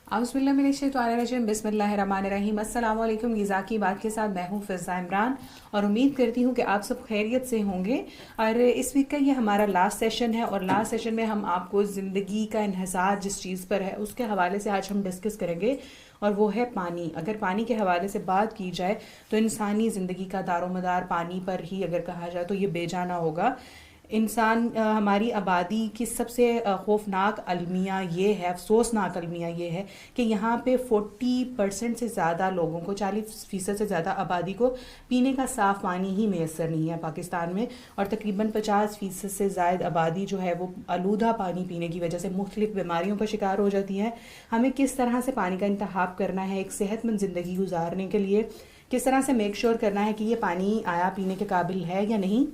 आउज़ुबिल्लाहिमिनश्शैतानिर्रजीम बिस्मिल्लाहिर्रहमानिर्रहीम। अस्सलाम वालेकुम। ग़िज़ा की बात के साथ मैं हूँ फ़िज़ा इमरान और उम्मीद करती हूँ कि आप सब खैरियत से होंगे। और इस वीक का ये हमारा लास्ट सेशन है और लास्ट सेशन में हम आपको ज़िंदगी का इन्हिसार जिस चीज़ पर है उसके हवाले से आज हम डिस्कस करेंगे और वो है पानी। अगर पानी के हवाले से बात की जाए तो इंसानी ज़िंदगी का दारोमदार पानी पर ही अगर कहा जाए तो ये बेजाना होगा। इंसान हमारी आबादी की सबसे खौफनाक अलमिया ये है, अफसोसनाक अलमिया ये है कि यहाँ पे 40% से ज़्यादा लोगों को, 40% से ज़्यादा आबादी को पीने का साफ़ पानी ही मैसर नहीं है पाकिस्तान में। और तकरीबन 50% से ज़ायद आबादी जो है वो आलूदा पानी पीने की वजह से मुख्तलिफ बीमारियों का शिकार हो जाती है। हमें किस तरह से पानी का इंतखाब करना है एक सेहतमंद ज़िंदगी गुजारने के लिए, किस तरह से मेक श्योर करना है कि ये पानी आया पीने के काबिल है या नहीं,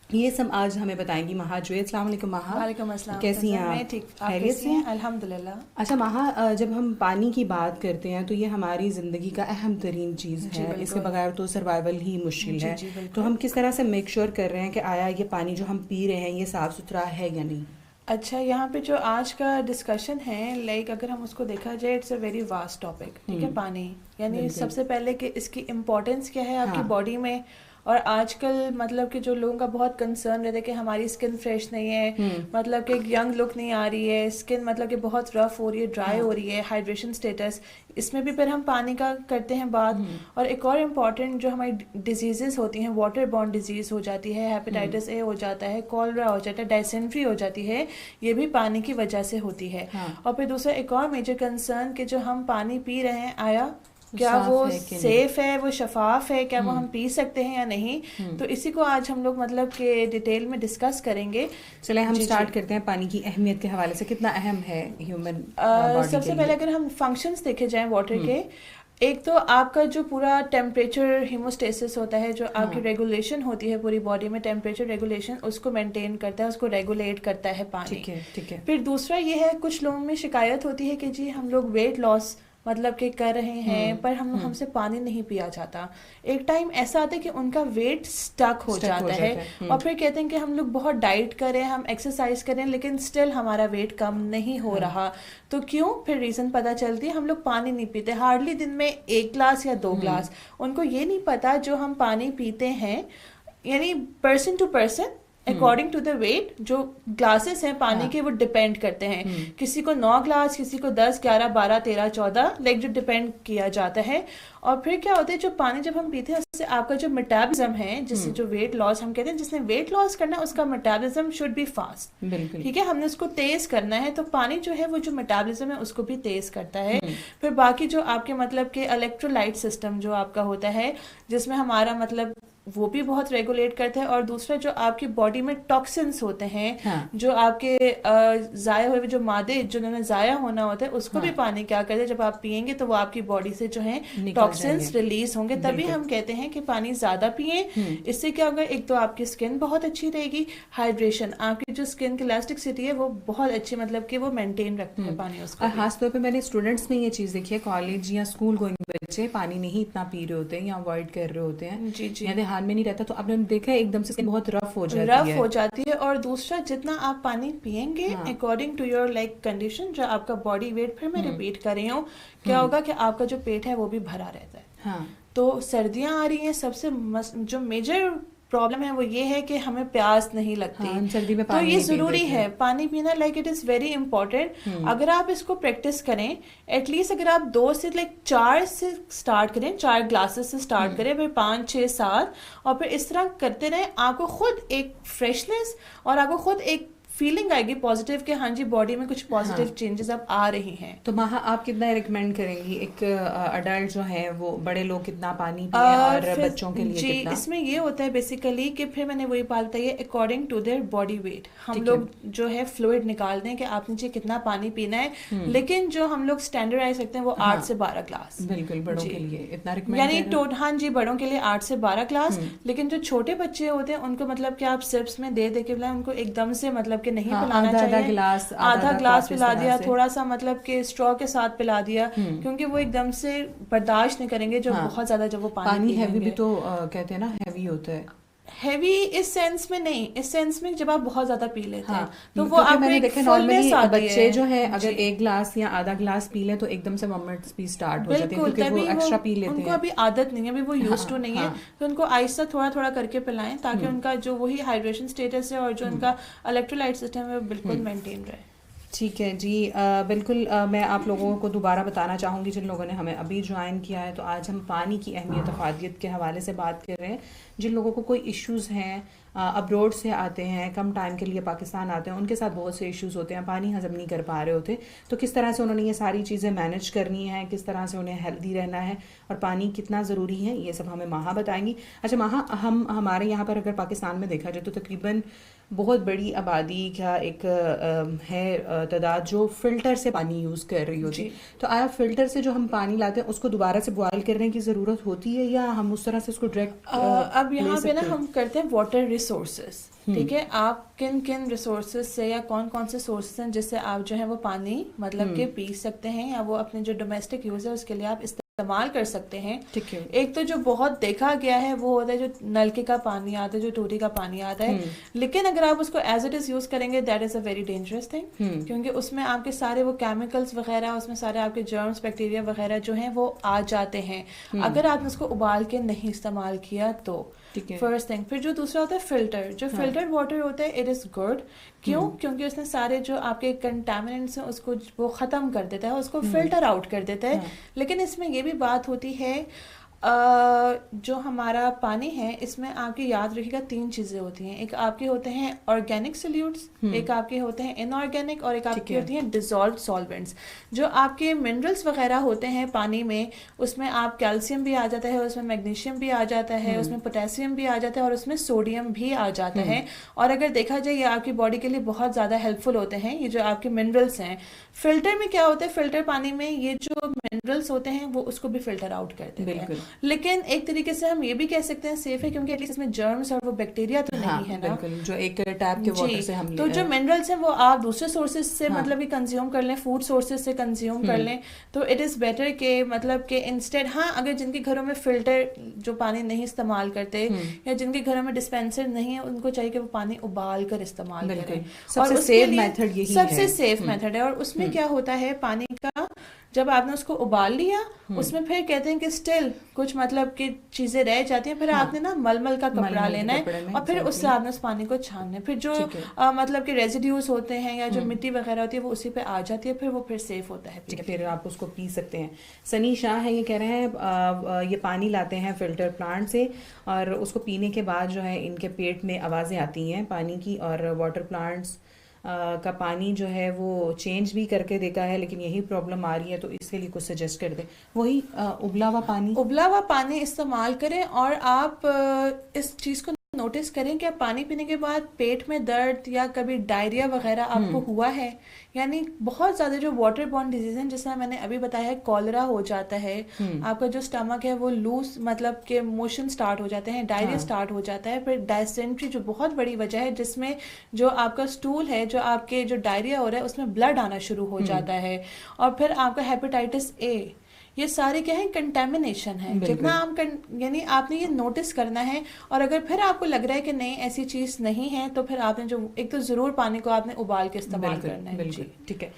ये सब आज हमें बताएंगी महा जुए। अस्सलाम वालेकुम महा। वालेकुम अस्सलाम। कैसी हैं मैं आप? ठीक, आप खैरियत कैसी से हैं? हैं? अल्हम्दुलिल्लाह। अच्छा महा, जब हम पानी की बात करते हैं तो ये हमारी ज़िंदगी का अहम तरीन चीज़ जी है, बिल्कुल। इसके बगैर तो सर्वाइवल ही मुश्किल जी है। जी तो बिल्कुल। हम किस तरह से मेक श्योर कर रहे हैं कि आया ये पानी जो हम पी रहे हैं ये साफ़ सुथरा है या नहीं? अच्छा, यहाँ पे जो आज का डिस्कशन है, लाइक अगर हम उसको देखा जाए, it's a very vast topic. ठीक है, पानी यानी बिल्कुल। सबसे पहले कि इसकी इम्पोर्टेंस क्या है आपकी हाँ। बॉडी में। और आजकल मतलब कि जो लोगों का बहुत कंसर्न रहता है कि हमारी स्किन फ्रेश नहीं है, मतलब कि एक यंग लुक नहीं आ रही है, स्किन मतलब कि बहुत रफ हो रही है, ड्राई हो रही है, हाइड्रेशन स्टेटस, इसमें भी फिर हम पानी का करते हैं बात। और एक और इम्पॉर्टेंट जो हमारी डिजीजेस होती हैं, वाटर बॉर्न डिजीज हो जाती है, हेपेटाइटिस ए हो जाता है, कॉलरा हो जाता है, डायसेंट्री हो जाती है, ये भी पानी की वजह से होती है। हाँ। और फिर दूसरा एक और मेजर कंसर्न कि जो हम पानी पी रहे हैं, आया क्या साफ वो है कि नहीं? सेफ है, वो शफाफ है, क्या वो हम पी सकते हैं या नहीं। तो इसी को आज हम लोग मतलब के डिटेल में डिस्कस करेंगे। चले हम जी, स्टार्ट जी। करते हैं पानी की अहमियत के हवाले से। कितना अहम है ह्यूमन बॉडी के सबसे पहले लिए? अगर हम फंक्शंस देखे जाएं वाटर के, एक तो आपका जो पूरा टेम्परेचर हीमोस्टेसिस होता है, जो आपकी रेगुलेशन होती है पूरी बॉडी में, टेम्परेचर रेगुलेशन उसको मेंटेन करता है, उसको रेगुलेट करता है पानी। ठीक है, ठीक है। फिर दूसरा ये है, कुछ लोगों में शिकायत होती है कि जी हम लोग वेट लॉस मतलब कि कर रहे हैं पर हमसे पानी नहीं पिया जाता। एक टाइम ऐसा आता है कि उनका वेट स्टक हो जाता है और फिर कहते हैं कि हम लोग बहुत डाइट करें, हम एक्सरसाइज करें, लेकिन स्टिल हमारा वेट कम नहीं हो रहा। तो क्यों? फिर रीजन पता चलती है, हम लोग पानी नहीं पीते, हार्डली दिन में 1 ग्लास या 2 ग्लास। उनको ये नहीं पता जो हम पानी पीते हैं, यानी person to person according to the weight जो ग्लासेस हैं पानी के वो डिपेंड करते हैं। किसी को 9 ग्लास, किसी को 10, 11, 12, 13, 14 लाइक जो डिपेंड किया जाता है। और फिर क्या होता है, जो पानी जब हम पीते हैं उससे आपका जो मेटाबॉलिज्म है, जिससे जो वेट लॉस हम कहते हैं, जिसने वेट लॉस करना है उसका मेटाबॉलिज्म शुड बी फास्ट। बिल्कुल। ठीक है, हमने उसको तेज करना है, तो पानी जो है वो जो मेटाबॉलिज्म है उसको भी तेज करता है। फिर बाकी जो आपके मतलब के इलेक्ट्रोलाइट सिस्टम जो आपका होता है, जिसमें हमारा मतलब वो भी बहुत रेगुलेट करता है। और दूसरा जो आपकी बॉडी में टॉक्सिन्स होते हैं, हाँ। जो आपके जाया हुए जो मादे जिन्होंने जाया होना होता है, उसको भी पानी क्या करता है, जब आप पियेंगे तो वो आपकी बॉडी से जो है टॉक्सिन्स रिलीज होंगे। तभी हम कहते हैं कि पानी ज्यादा पिए। इससे क्या होगा, एक तो आपकी स्किन बहुत अच्छी रहेगी, हाइड्रेशन, आपकी जो स्किन की इलास्टिसिटी है वो बहुत अच्छी, मतलब कि वो मेंटेन रखता है पानी उसको। और खासतौर पे मैंने स्टूडेंट्स में ये चीज़ देखी है, कॉलेज या स्कूल गोइंग बच्चे पानी नहीं इतना पी रहे होते हैं या अवॉइड कर रहे होते हैं, जी जी, या ध्यान में नहीं रहता, तो आपने देखा है एकदम से स्किन बहुत रफ हो जाती रफ है। हो जाती है। और दूसरा जितना आप पानी पियेंगे according to your like condition, जो आपका बॉडी वेट, फिर मैं रिपीट कर रही हूँ, क्या होगा कि आपका जो पेट है वो भी भरा रहता है। हाँ। तो सर्दियां आ रही हैं, सबसे जो मेजर प्रॉब्लम है वो ये है कि हमें प्यास नहीं लगती। हाँ, सर्दी में तो पानी ये नहीं पी जरूरी देते। है पानी पीना, like it is very important. अगर आप इसको प्रैक्टिस करें, एटलीस्ट अगर आप 2 से लाइक 4 से स्टार्ट करें, 4 ग्लासेस से स्टार्ट करें, फिर 5, 6, 7, और फिर इस तरह करते रहें, आपको खुद एक फ्रेशनेस और आपको खुद एक फीलिंग आएगी पॉजिटिव कि हाँ जी बॉडी में कुछ पॉजिटिव चेंजेस अब आ रही हैं। तो महा आप कितना रिकमेंड करेंगी, एक अडल्ट जो है वो, बड़े लोग कितना पानी पिए और बच्चों के लिए जी कितना? इसमें ये होता है बेसिकली कि फिर मैंने वही बात बताई है, according to their body weight हम लोग जो है फ्लूइड निकाल दें कि आपने जी कितना पानी पीना है। लेकिन जो हम लोग स्टैंडर्डाइज रखते हैं वो 8 से 12 ग्लास। बिल्कुल, बड़ों के लिए इतना रिकमेंड यानी हाँ जी, बड़ों के लिए 8 से 12 ग्लास। लेकिन जो छोटे बच्चे होते हैं उनको मतलब कि आप सिप्स में दे के पिलाएं, उनको एकदम से मतलब कि नहीं पिलाना चाहिए। आधा ग्लास पिला दिया, थोड़ा सा मतलब कि स्ट्रॉ के साथ पिला दिया, क्योंकि वो एकदम से बर्दाश्त नहीं करेंगे जो बहुत ज्यादा जब वो पानी हैवी भी तो कहते हैं ना, हैवी होता है। हैवी इस सेंस में नहीं, इस सेंस में जब आप बहुत ज्यादा पी लेते हैं हाँ, तो वो क्योंकि आपको मैंने एक देखा फुलनेस नॉर्मली आती बच्चे है जो हैं जी। अगर एक ग्लास या आधा ग्लास पी लें तो एकदम से वॉमिट्स भी स्टार्ट हो जाते हैं, बिल्कुल, क्योंकि वो तभी वो एक्स्ट्रा पी लेते उनको हैं। अभी आदत नहीं है, अभी वो यूज टू हाँ नहीं है, हाँ। तो उनको आहिस्ता थोड़ा थोड़ा करके पिलाएं ताकि उनका जो वही हाइड्रेशन स्टेटस है और जो उनका इलेक्ट्रोलाइट सिस्टम है वो बिल्कुल मेंटेन रहे। ठीक है जी। बिल्कुल मैं आप लोगों को दोबारा बताना चाहूँगी जिन लोगों ने हमें अभी ज्वाइन किया है, तो आज हम पानी की अहमियत अफादियत के हवाले से बात कर रहे हैं। जिन लोगों को कोई इश्यूज़ हैं, अब्रोड से आते हैं, कम टाइम के लिए पाकिस्तान आते हैं, उनके साथ बहुत से इश्यूज़ होते हैं, पानी हजम नहीं कर पा रहे होते, तो किस तरह से उन्होंने ये सारी चीज़ें मैनेज करनी है, किस तरह से उन्हें हेल्दी रहना है और पानी कितना ज़रूरी है, ये सब हमें माहा बताएंगी। अच्छा माहा, हम हमारे यहाँ पर अगर पाकिस्तान में देखा जाए तो तकरीबन बहुत बड़ी आबादी का एक है तादाद जो फ़िल्टर से पानी यूज़ कर रही होती। तो आया फ़िल्टर से जो हम पानी लाते हैं उसको दोबारा से बॉयल करने की ज़रूरत होती है या हम उस तरह से उसको डायरेक्ट अब ले यहाँ पे ना सकते हैं? हम करते हैं वाटर रिसोर्सेज, ठीक है, आप किन किन रिसोर्सेज से या कौन कौन से सोर्सेज हैं जिससे आप जो है वो पानी मतलब के पी सकते हैं या वो अपने जो डोमेस्टिक यूज है उसके लिए आप इस्तेमाल कर सकते हैं। ठीक है। एक तो जो बहुत देखा गया है वो होता है जो नलके का पानी आता है, जो टूटी का पानी आता है, लेकिन अगर आप उसको एज इट इज यूज करेंगे that is a very dangerous thing, क्योंकि उसमें आपके सारे वो केमिकल्स वगैरह, उसमें सारे आपके जर्म्स बैक्टीरिया वगैरह जो हैं वो आ जाते हैं अगर आपने उसको उबाल के नहीं इस्तेमाल किया तो। First thing. फिर जो दूसरा होता है फिल्टर, जो फिल्टर्ड वाटर होता है इट इज गुड, क्यों? क्योंकि उसने सारे जो आपके कंटामिनेंट्स हैं उसको वो खत्म कर देता है, उसको फिल्टर आउट कर देता है। लेकिन इसमें ये भी बात होती है जो हमारा पानी है इसमें आपकी याद रखिएगा 3 चीजें होती हैं, एक आपके होते हैं ऑर्गेनिक सोल्यूट्स, एक आपके होते हैं इनऑर्गेनिक और एक आपकी होती हैं डिसॉल्व्ड सॉल्वेंट्स। जो आपके मिनरल्स वगैरह होते हैं पानी में उसमें आप कैल्शियम भी आ जाता है, उसमें मैग्नीशियम भी आ जाता है, उसमें पोटेशियम भी आ जाता है और उसमें सोडियम भी आ जाता है। और अगर देखा जाए ये आपकी बॉडी के लिए बहुत ज्यादा हेल्पफुल होते हैं, ये जो आपके मिनरल्स हैं। फिल्टर में क्या होता है, फिल्टर पानी में ये जो मिनरल्स होते हैं वो उसको भी फिल्टर आउट कर देते हैं, लेकिन एक तरीके से हम ये भी कह सकते हैं सेफ है क्योंकि एटलीस्ट इसमें जर्म्स और वो बैक्टीरिया तो नहीं है ना। जो एक टैप के वाटर से हम तो जो मिनरल्स हैं वो आप दूसरे सोर्सेज से मतलब कि कंज्यूम कर लें, फूड सोर्सेज से कंज्यूम कर लें, तो इट इज बेटर के मतलब के इंस्टेड। हाँ, अगर जिनके घरों में फिल्टर जो पानी नहीं इस्तेमाल करते या जिनके घरों में डिस्पेंसर नहीं है उनको चाहिए कि वो पानी उबाल कर इस्तेमाल करें। सबसे सेफ मेथड यही है, सबसे सेफ मेथड है। और उसमें क्या होता है पानी का, जब आपने उसको उबाल लिया उसमें फिर कहते हैं कि स्टिल कुछ मतलब कि चीजें रह जाती हैं, फिर आपने ना मलमल का कपड़ा लेना है और फिर उससे आपने उस पानी को छानना है। फिर जो मतलब कि रेजिड्यूज होते हैं या जो मिट्टी वगैरह होती है वो उसी पे आ जाती है, फिर वो फिर सेफ होता है, फिर आप उसको पी सकते हैं। सनी शाह है, ये कह रहे हैं ये पानी लाते हैं फिल्टर प्लांट से और उसको पीने के बाद जो है इनके पेट में आवाजें आती हैं पानी की, और वाटर प्लांट्स का पानी जो है वो चेंज भी करके देखा है लेकिन यही प्रॉब्लम आ रही है, तो इसके लिए कुछ सजेस्ट कर दे। वही उबला हुआ पानी इस्तेमाल करें। और आप इस चीज को नोटिस करें कि आप पानी पीने के बाद पेट में दर्द या कभी डायरिया वगैरह आपको हुआ है, यानी बहुत ज्यादा जो वाटर बॉर्न डिजीज हैं जिसमें मैंने अभी बताया है, कॉलरा हो जाता है, आपका जो स्टमक है वो लूज मतलब के मोशन स्टार्ट हो जाते हैं, डायरिया स्टार्ट हो जाता है, फिर डायसेंट्री जो बहुत बड़ी वजह है जिसमें जो आपका स्टूल है, जो आपके जो डायरिया हो रहा है उसमें ब्लड आना शुरू हो जाता है, और फिर आपका हेपेटाइटिस ए, ये सारे क्या है कंटेमिनेशन है। जितना आप यानी आपने ये नोटिस करना है, और अगर फिर आपको लग रहा है कि नहीं ऐसी चीज नहीं है तो फिर आपने जो एक तो जरूर पानी को आपने उबाल के इस्तेमाल करना है। बिल्कुल ठीक है।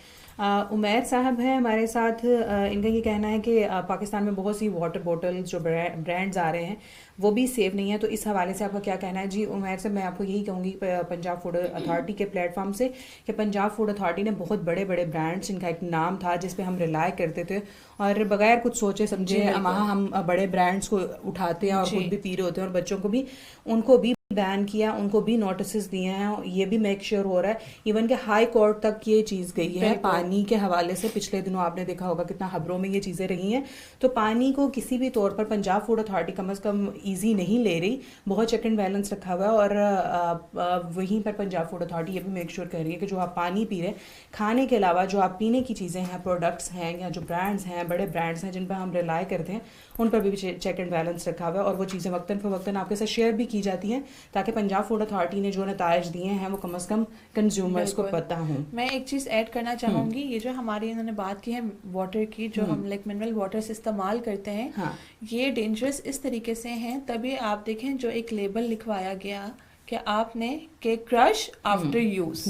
उमैर साहब हैं हमारे साथ, इनका ये कहना है कि पाकिस्तान में बहुत सी वाटर बॉटल्स जो ब्रांड्स आ रहे हैं वो भी सेफ नहीं है, तो इस हवाले से आपका क्या कहना है? जी उमैर से मैं आपको यही कहूँगी पंजाब फूड अथॉरिटी के प्लेटफॉर्म से कि पंजाब फूड अथॉरिटी ने बहुत बड़े बड़े ब्रांड्स, इनका एक नाम था जिस पे हम रिलाय करते थे और बगैर कुछ सोचे समझे हम बड़े ब्रांड्स को उठाते हैं और खुद भी पी रहे होते हैं, और बच्चों को भी उनको भी बैन किया, उनको भी नोटिस दिए हैं, ये भी मेक श्योर हो रहा है इवन के हाई कोर्ट तक ये चीज गई है पानी के हवाले से। पिछले दिनों आपने देखा होगा कितना खबरों में ये चीजें रही हैं, तो पानी को किसी भी तौर पर पंजाब फूड अथॉरिटी कम से कम इजी नहीं ले रही, बहुत चेक एंड बैलेंस रखा हुआ है, और वहीं पर पंजाब फूड अथॉरिटी ये भी मेक श्योर कर रही है कि जो आप पानी पी रहे हैं, खाने के अलावा जो आप पीने की चीजें हैं, प्रोडक्ट्स हैं या जो ब्रांड्स हैं, बड़े ब्रांड्स हैं जिन पर हम रिलाय करते हैं, उन पर भी चेक एंड बैलेंस रखा हुआ है, और वो चीजें वक्तन फवक्तन आपके साथ शेयर भी की जाती हैं ताकि पंजाब फूड अथॉरिटी ने जो नताइज दिए हैं वो कम से कम कंज्यूमर्स को पता हो। मैं एक चीज़ ऐड करना चाहूँगी, ये जो हमारी इन्होंने बात की है वाटर की, जो हम लाइक मिनरल वाटर से इस्तेमाल करते हैं, हाँ। ये डेंजरस इस तरीके से हैं। तभी आप देखें जो एक लेबल लिखवाया गया कि आपने के क्रश आफ्टर यूज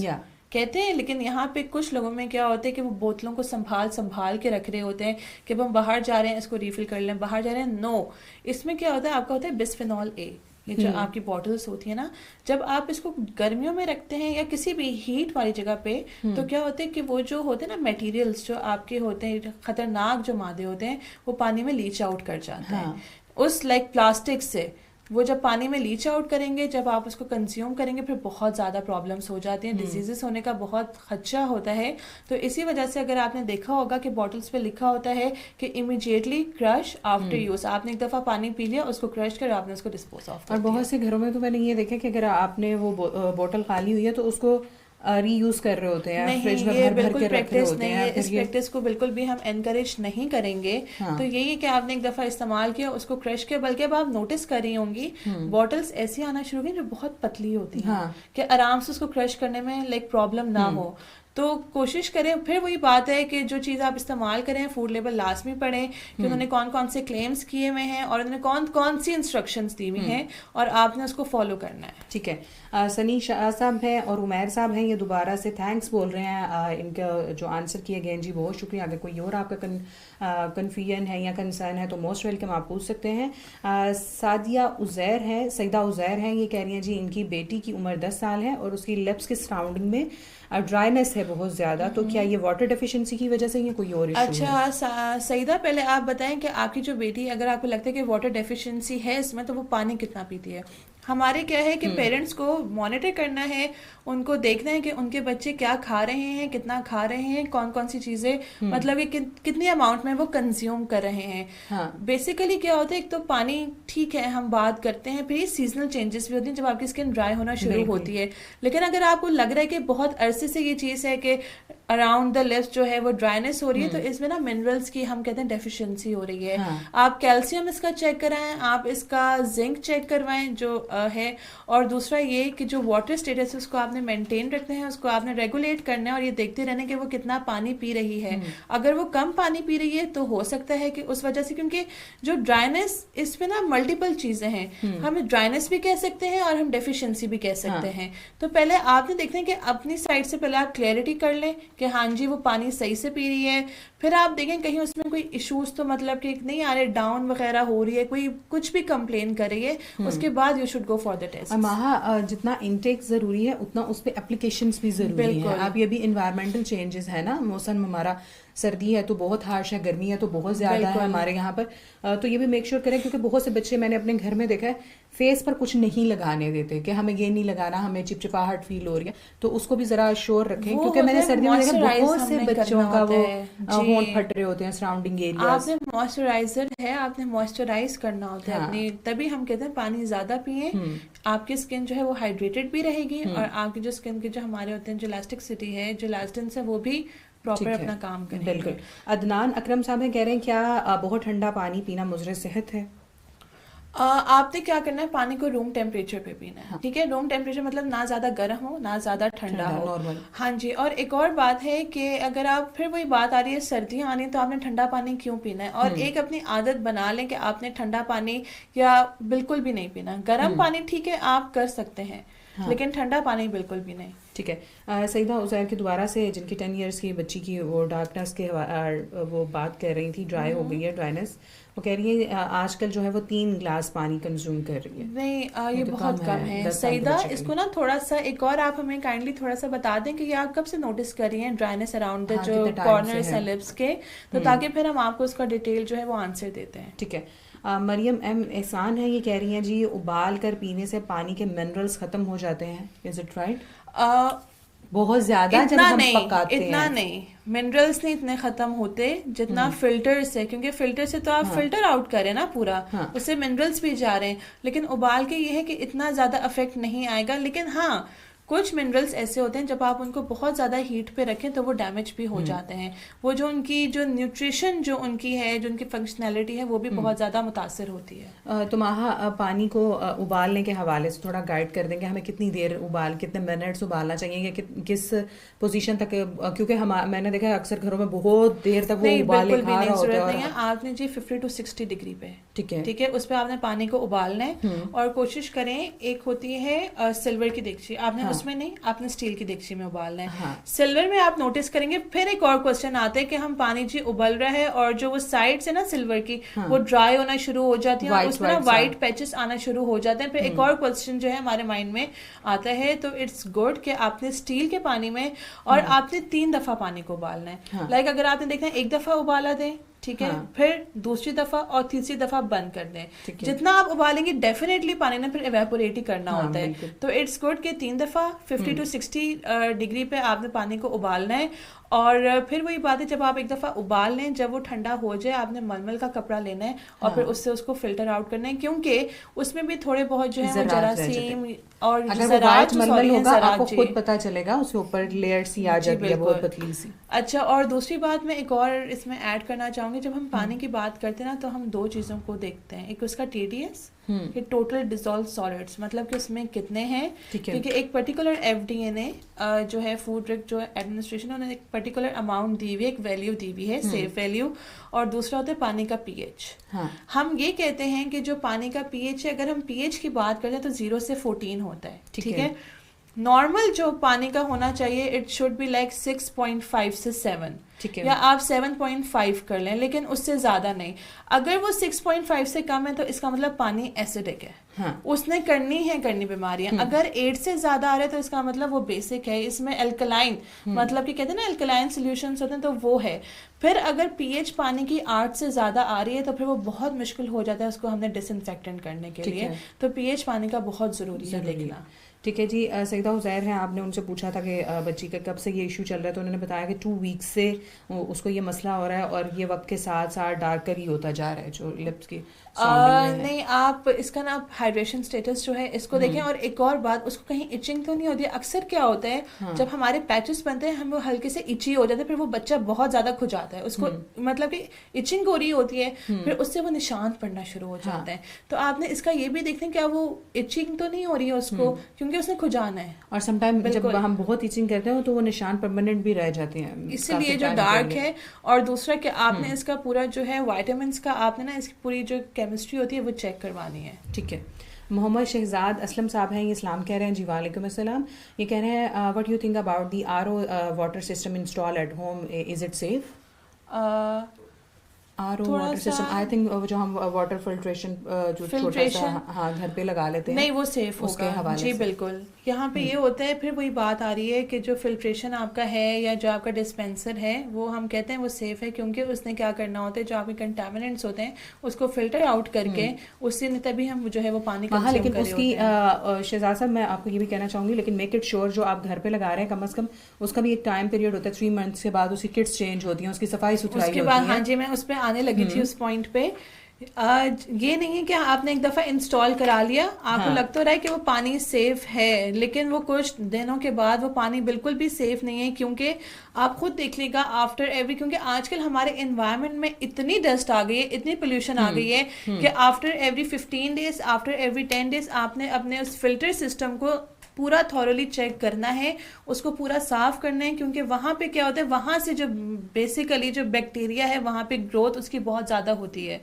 कहते हैं, लेकिन यहाँ पे कुछ लोगों में क्या होता है कि वो बोतलों को संभाल के रख रहे होते हैं कि अब हम बाहर जा रहे हैं इसको रिफिल कर लें, बाहर जा रहे हैं। नो, इसमें क्या होता है, आपका होता है बिस्फेनॉल ए, ये जो आपकी बॉटल्स होती है ना, जब आप इसको गर्मियों में रखते हैं या किसी भी हीट वाली जगह पे, तो क्या होता है कि वो जो होते हैं ना मटेरियल्स जो आपके होते हैं खतरनाक जो मादे होते हैं, वो पानी में लीच आउट कर जाते हैं उस लाइक प्लास्टिक से। वो जब पानी में लीच आउट करेंगे, जब आप उसको कंज्यूम करेंगे, फिर बहुत ज़्यादा प्रॉब्लम्स हो जाती हैं, डिजीजेस होने का बहुत खदशा होता है। तो इसी वजह से अगर आपने देखा होगा कि बॉटल्स पे लिखा होता है कि इमीडिएटली क्रश आफ्टर यूज, आपने एक दफ़ा पानी पी लिया, उसको क्रश कर आपने उसको डिस्पोज ऑफ कर दिया। और बहुत से घरों में तो मैंने ये देखा कि अगर आपने वो बोतल खाली हुई है तो उसको रीयूज कर रहे होते हैं, फ्रिज में भर के रख रहे होते हैं। इस प्रैक्टिस को बिल्कुल भी हम एनकरेज नहीं करेंगे। तो यही है कि आपने एक दफा इस्तेमाल किया, उसको क्रश किया, बल्कि अब आप नोटिस कर रही होंगी बॉटल्स ऐसी आना शुरू हुई जो बहुत पतली होती हैं कि आराम से उसको क्रश करने में लाइक प्रॉब्लम ना हो। तो कोशिश करें, फिर वही बात है कि जो चीज़ आप इस्तेमाल करें फूड लेबल लाजमी पढ़ें कि उन्होंने कौन कौन से क्लेम्स किए हुए हैं और उन्होंने कौन कौन सी इंस्ट्रक्शंस दी हुई हैं और आपने उसको फॉलो करना है। ठीक है। सनी शाह साहब हैं और उमैर साहब हैं, ये दोबारा से थैंक्स बोल रहे हैं, इनका जो आंसर किए गए हैं जी बहुत शुक्रिया। अगर कोई और आपका कन्फ्यूजन है या कंसर्न है तो मोस्ट वेलकम, आप पूछ सकते हैं। सादिया उज़ैर हैं, सईदा उज़ैर हैं, ये कह रही हैं जी इनकी बेटी की उम्र 10 साल है और उसकी लिप्स के सराउंडिंग में ड्राइनेस है बहुत ज्यादा, तो क्या ये वाटर डेफिशिएंसी की वजह से या कोई और इशू है? अच्छा सईदा, पहले आप बताएं कि आपकी जो बेटी, अगर आपको लगता है कि वाटर डेफिशिएंसी है इसमें, तो वो पानी कितना पीती है? हमारे क्या है कि पेरेंट्स को मॉनिटर करना है, उनको देखना है कि उनके बच्चे क्या खा रहे हैं, कितना खा रहे हैं, कौन कौन सी चीजें मतलब कि कितनी अमाउंट में वो कंज्यूम कर रहे हैं। बेसिकली क्या होता है, एक तो पानी ठीक है हम बात करते हैं, फिर सीजनल चेंजेस भी होती हैं जब आपकी स्किन ड्राई होना शुरू होती है। लेकिन अगर आपको लग रहा है कि बहुत अरसे से ये चीज है कि अराउंड द लिप्स जो है वो ड्राइनेस हो रही है, तो इसमें ना मिनरल्स की हम कहते हैं डेफिशिएंसी हो रही है। आप कैल्शियम इसका चेक कराएं, आप इसका जिंक चेक करवाएं जो है, और दूसरा ये कि जो वाटर स्टेटस है उसको आपने मेंटेन रखना है, उसको आपने रेगुलेट करना है और ये देखते रहना कि वो कितना पानी पी रही है। अगर वो कम पानी पी रही है तो हो सकता है कि उस वजह से, क्योंकि जो ड्राइनेस इसमें ना मल्टीपल चीजें हैं, हम ड्राइनेस भी कह सकते हैं और हम डेफिशिएंसी भी कह सकते हैं। तो पहले आपने देखना है कि अपनी साइड से पहले आप क्लैरिटी कर लें कि हाँ जी वो पानी सही से पी रही है, फिर आप देखें कहीं उसमें कोई इश्यूज तो मतलब कि नहीं आ रहे, डाउन वगैरह हो रही है, कोई कुछ भी कंप्लेन कर रही है, उसके बाद you should go for the test. महा जितना इनटेक जरूरी है उतना उस पे एप्लीकेशंस भी जरूरी है। अब ये भी एनवायरमेंटल चेंजेस है ना, मौसम हमारा सर्दी है तो बहुत हार्श है, गर्मी है तो बहुत ज्यादा है हमारे यहाँ पर, तो ये भी मेक श्योर करें, क्योंकि बहुत से बच्चे मैंने अपने घर में देखा है फेस पर कुछ नहीं लगाने देते कि हमें ये नहीं लगाना, हमें चिपचिपाहट फील हो रही है, तो उसको भी जरा श्योर रखें, क्योंकि मैंने सर्दियों में देखा बहुत से बच्चों का वो होंठ फट रहे होते हैं सराउंडिंग एरिया। आपने मॉइस्चराइजर है, आपने मॉइस्चराइज करना होता है अपनी, तभी हम कहते हैं पानी ज्यादा पिए, आपकी स्किन जो है वो हाइड्रेटेड भी रहेगी और आपकी जो स्किन के जो हमारे होते हैं जो इलास्टिसिटी है, जो इलास्टिन है, वो भी प्रॉपर अपना काम करें। बिल्कुल। अदनान अकरम साहब कह रहे हैं क्या बहुत ठंडा पानी पीना मुजरे सेहत है? आपने क्या करना है, पानी को रूम टेम्परेचर पे पीना है। ठीक है, रूम टेम्परेचर मतलब ना ज्यादा गर्म हो ना ज्यादा ठंडा हो, नॉर्मल। हाँ जी। और एक और बात है कि अगर आप, फिर वही बात आ रही है सर्दियां आनी तो आपने ठंडा पानी क्यों पीना है, और एक अपनी आदत बना लें कि आपने ठंडा पानी या बिल्कुल भी नहीं पीना। गर्म पानी ठीक है आप कर सकते हैं, लेकिन ठंडा पानी बिल्कुल भी नहीं। ठीक है। सईदा उज़ैर की दोबारा से जिनकी 10 इयर्स की बच्ची की वो डार्कनेस के वो बात कर रही थी, ड्राई हो गई है ड्राइनेस, वो कह रही है आजकल जो है वो 3 ग्लास पानी कंज्यूम कर रही है। नहीं ये तो बहुत कम है सईदा, इसको ना थोड़ा सा एक और आप हमें काइंडली थोड़ा सा बता दें कि ये आप कब से नोटिस कर रही हैं ड्राइनेस अराउंड द जो कॉर्नर्स हैं लिप्स के, तो ताकि फिर हम आपको उसका डिटेल जो है वो आंसर देते हैं। ठीक है। मरियम एम एहसान है, ये कह रही हैं जी उबाल कर पीने से पानी के मिनरल्स खत्म हो जाते हैं, इज इट राइट? बहुत ज्यादा जब हम पकाते हैं इतना नहीं, मिनरल्स नहीं इतने खत्म होते जितना फिल्टर से, क्योंकि फिल्टर से तो आप फिल्टर आउट करें ना पूरा, उससे मिनरल्स भी जा रहे हैं, लेकिन उबाल के ये है कि इतना ज्यादा इफेक्ट नहीं आएगा। लेकिन हाँ कुछ मिनरल्स ऐसे होते हैं जब आप उनको बहुत ज़्यादा हीट पे रखें तो वो डैमेज भी हो जाते हैं, वो जो उनकी जो न्यूट्रिशन जो उनकी है, जो उनकी फंक्शनैलिटी है, वो भी बहुत ज़्यादा मुतासर होती है। तो माहा पानी को उबालने के हवाले से थोड़ा गाइड कर देंगे, हमें कितनी देर कितने मिनट्स उबालना चाहिए, किस पोजीशन तक, क्योंकि मैंने देखा है अक्सर घरों में बहुत देर तक वो उबाले खा रहा होता है। आपने जी 50 to 60 डिग्री पे, ठीक है, ठीक है, उस पर आपने पानी को उबालना है और कोशिश करें, एक होती है सिल्वर की देगची, आपने उसमें नहीं, आपने स्टील की देगची में उबालना है। सिल्वर में आप नोटिस करेंगे फिर एक और क्वेश्चन आता है कि हम पानी जी उबल रहा है और जो वो साइड से ना सिल्वर की वो ड्राई होना शुरू हो जाती है और उसमें ना व्हाइट पैचेस आना शुरू हो जाते हैं। फिर एक और क्वेश्चन जो है हमारे माइंड में आता है, तो इट्स गुड कि आपने स्टील के पानी में और आपने 3 दफा पानी को उबालना है। लाइक अगर आपने देखना है 1 दफा उबाला दें, ठीक है, फिर दूसरी दफा और तीसरी दफा बंद कर दें। जितना आप उबालेंगे डेफिनेटली पानी ने फिर इवेपोरेट ही करना होता है। तो इट्स गुड कि 3 दफा 50 to 60 डिग्री पे आपने पानी को उबालना है। और फिर वही बात है, जब आप एक दफा उबाल लें, जब वो ठंडा हो जाए, आपने मलमल का कपड़ा लेना है और फिर उससे उसको फिल्टर आउट करना है, क्योंकि उसमें भी थोड़े बहुत जो है जरासीम और अगर वो वाइट मलमल होगा आपको खुद पता चलेगा, उसके ऊपर लेयर सी आ जाती है बहुत पतली सी। अच्छा, और दूसरी बात मैं एक और इसमें ऐड करना चाहूंगी, जब हम पानी की बात करते हैं ना तो हम 2 चीजों को देखते हैं, एक उसका TDS कि टोटल डिसॉल्व सॉलिड्स, मतलब कि उसमें कितने हैं, क्योंकि एक पर्टिकुलर FDA ने जो है फूड ड्रग जो एडमिनिस्ट्रेशन, उन्होंने एक पर्टिकुलर अमाउंट दी हुई, एक वैल्यू दी हुई है, सेफ वैल्यू, और दूसरा होता है पानी का pH। हम ये कहते हैं कि जो पानी का pH है, अगर हम pH की बात करते हैं तो 0 से 14 होता है, ठीक है। नॉर्मल जो पानी का होना चाहिए इट शुड बी लाइक 6.5 से 7, ठीक है, या आप 7.5 कर लें, लेकिन उससे ज्यादा नहीं। अगर वो 6.5 से कम है तो इसका मतलब पानी एसिडिक है, उसने करनी बीमारियां। अगर 8 से ज्यादा आ रहे हैं तो इसका मतलब वो बेसिक है, इसमें एल्कलाइन, मतलब कि कहते हैं ना एल्कलाइन सॉल्यूशंस होते हैं, तो वो है। फिर अगर pH पानी की 8 से ज्यादा आ रही है तो फिर वो बहुत मुश्किल हो जाता है उसको हमने डिसइंफेक्टेंट करने के लिए, तो pH पानी का बहुत जरूरी है देखना। ठीक है जी। सईदा उज़ैर हैं, आपने उनसे पूछा था कि बच्ची का कब से ये इशू चल रहा है, तो उन्होंने बताया कि 2 वीक्स से उसको ये मसला हो रहा है और ये वक्त के साथ साथ डार्कर ही होता जा रहा है जो लिप्स की नहीं, आप इसका ना हाइड्रेशन स्टेटस जो है इसको देखें। और एक और बात, उसको कहीं इचिंग तो नहीं होती है। अक्सर क्या होता है जब हमारे पैचेस बनते हैं हम वो हल्के से इची हो जाते हैं, फिर वो बच्चा बहुत ज्यादा खुजाता है, उसको मतलब कि इचिंग हो रही होती है, फिर उससे वो निशान पड़ना शुरू हो जाते हैं। तो आपने इसका ये भी देखते हैं क्या वो इचिंग तो नहीं हो रही है उसको, क्योंकि उसने खुजाना है। और समटाइम जब हम बहुत इचिंग करते हैं तो वो निशान परमानेंट भी रह जाते हैं, इसीलिए जो डार्क है। और दूसरा कि आपने इसका पूरा जो है विटामिन का आपने ना इसकी पूरी जो केमिस्ट्री होती है वो चेक करवानी है, ठीक है। मोहम्मद शहजाद असलम साहब हैं, ये इस्लाम कह रहे हैं जी, वालेकुम अस्सलाम। ये कह रहे हैं what you think about the RO water system install at home, is it safe? RO water system, I think जो हम वाटर फिल्ट्रेशन जो छोटा सा घर पे लगा लेते हैं, नहीं वो सेफ होगा जी, बिल्कुल। यहाँ पे ये होता है, फिर वही बात आ रही है कि जो फिल्ट्रेशन आपका है या जो आपका डिस्पेंसर है वो हम कहते हैं वो सेफ है, क्योंकि उसने क्या करना होता है, जो आपके कंटामिनेंट्स होते हैं उसको फिल्टर आउट करके उससे तभी हम जो है वो पानी कंज्यूम लेकिन उसकी शहजाद साहब मैं आपको ये भी कहना चाहूंगी, लेकिन मेक इट श्योर जो आप घर पे लगा रहे हैं कम से कम उसका भी एक टाइम पीरियड होता है, 3 मंथ्स के बाद उसकी किट्स चेंज होती हैं, उसकी सफाई सुथराई होती है। हाँ जी, मैं उस पर आने लगी थी उस पॉइंट पे। ये नहीं है कि आपने एक दफा इंस्टॉल करा लिया, आपको लग तो रहा है कि वो पानी सेफ है, लेकिन वो कुछ दिनों के बाद वो पानी बिल्कुल भी सेफ नहीं है, क्योंकि आप खुद देख लीजिएगा आफ्टर एवरी, क्योंकि आजकल हमारे एनवायरनमेंट में इतनी डस्ट आ गई है, इतनी पोल्यूशन आ गई है कि after every 15 days, after every 10 days आपने अपने उस फिल्टर सिस्टम को पूरा थॉरली चेक करना है, उसको पूरा साफ करना है, क्योंकि वहां पे क्या होता है, वहां से जो बेसिकली जो बैक्टीरिया है वहां पे ग्रोथ उसकी बहुत ज्यादा होती है,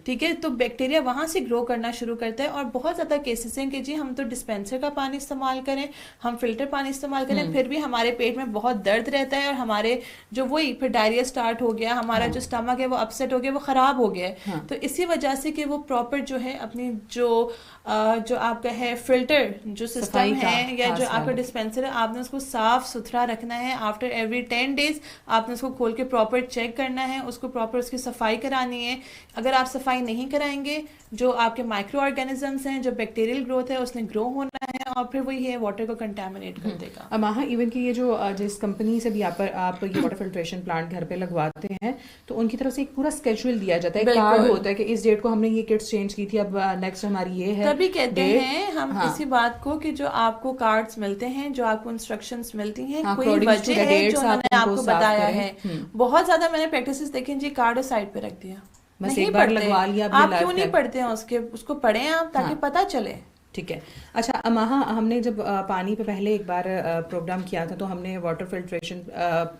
ठीक है। तो बैक्टीरिया वहां से ग्रो करना शुरू करता है, और बहुत ज्यादा केसेस हैं कि जी हम तो डिस्पेंसर का पानी इस्तेमाल करें, हम फिल्टर पानी इस्तेमाल करें, फिर भी हमारे पेट में बहुत दर्द रहता है, और हमारे जो वही फिर डायरिया स्टार्ट हो गया, हमारा जो स्टमक है वो अपसेट हो गया, वो खराब हो गया। तो इसी वजह से कि वो प्रॉपर जो है अपनी जो आपका है फिल्टर जो सिस्टम है या जो आपका डिस्पेंसर है, आपने उसको साफ सुथरा रखना है। आफ्टर एवरी 10 डेज आपने उसको खोल के प्रॉपर चेक करना है, उसको प्रॉपर उसकी सफाई करानी है। अगर आप सफाई नहीं कराएंगे, जो आपके माइक्रो ऑर्गेनिजम्स हैं, जो बैक्टीरियल ग्रोथ है उसने ग्रो होना है और फिर वही है वाटर को कंटेमिनेट कर देगा। अमाहा, इवन कि ये जो जिस कंपनी से भी आप ये वाटर फिल्ट्रेशन प्लांट घर पे लगवाते हैं तो उनकी तरफ से एक पूरा स्केड्यूल दिया जाता है, कार्ड होता है कि इस डेट को हमने ये किट्स चेंज की थी, अब नेक्स्ट हमारी ये है। तभी कहते हैं हम इसी बात को कि जो आपको कार्ड्स मिलते हैं, जो आपको इंस्ट्रक्शंस मिलती हैं, कोई वजह है जो उन्होंने आपको बताया है। बहुत ज्यादा मैंने प्रैक्टिसेस देखे जी, कार्ड साइड पे रख दिया, बस एक बार लगवा लिया। आप क्यों नहीं पढ़ते हैं उसको पढ़ें आप, ताकि पता चले। ठीक है। अच्छा अमाहा, हमने जब पानी पे पहले एक बार प्रोग्राम किया था तो हमने वाटर फिल्ट्रेशन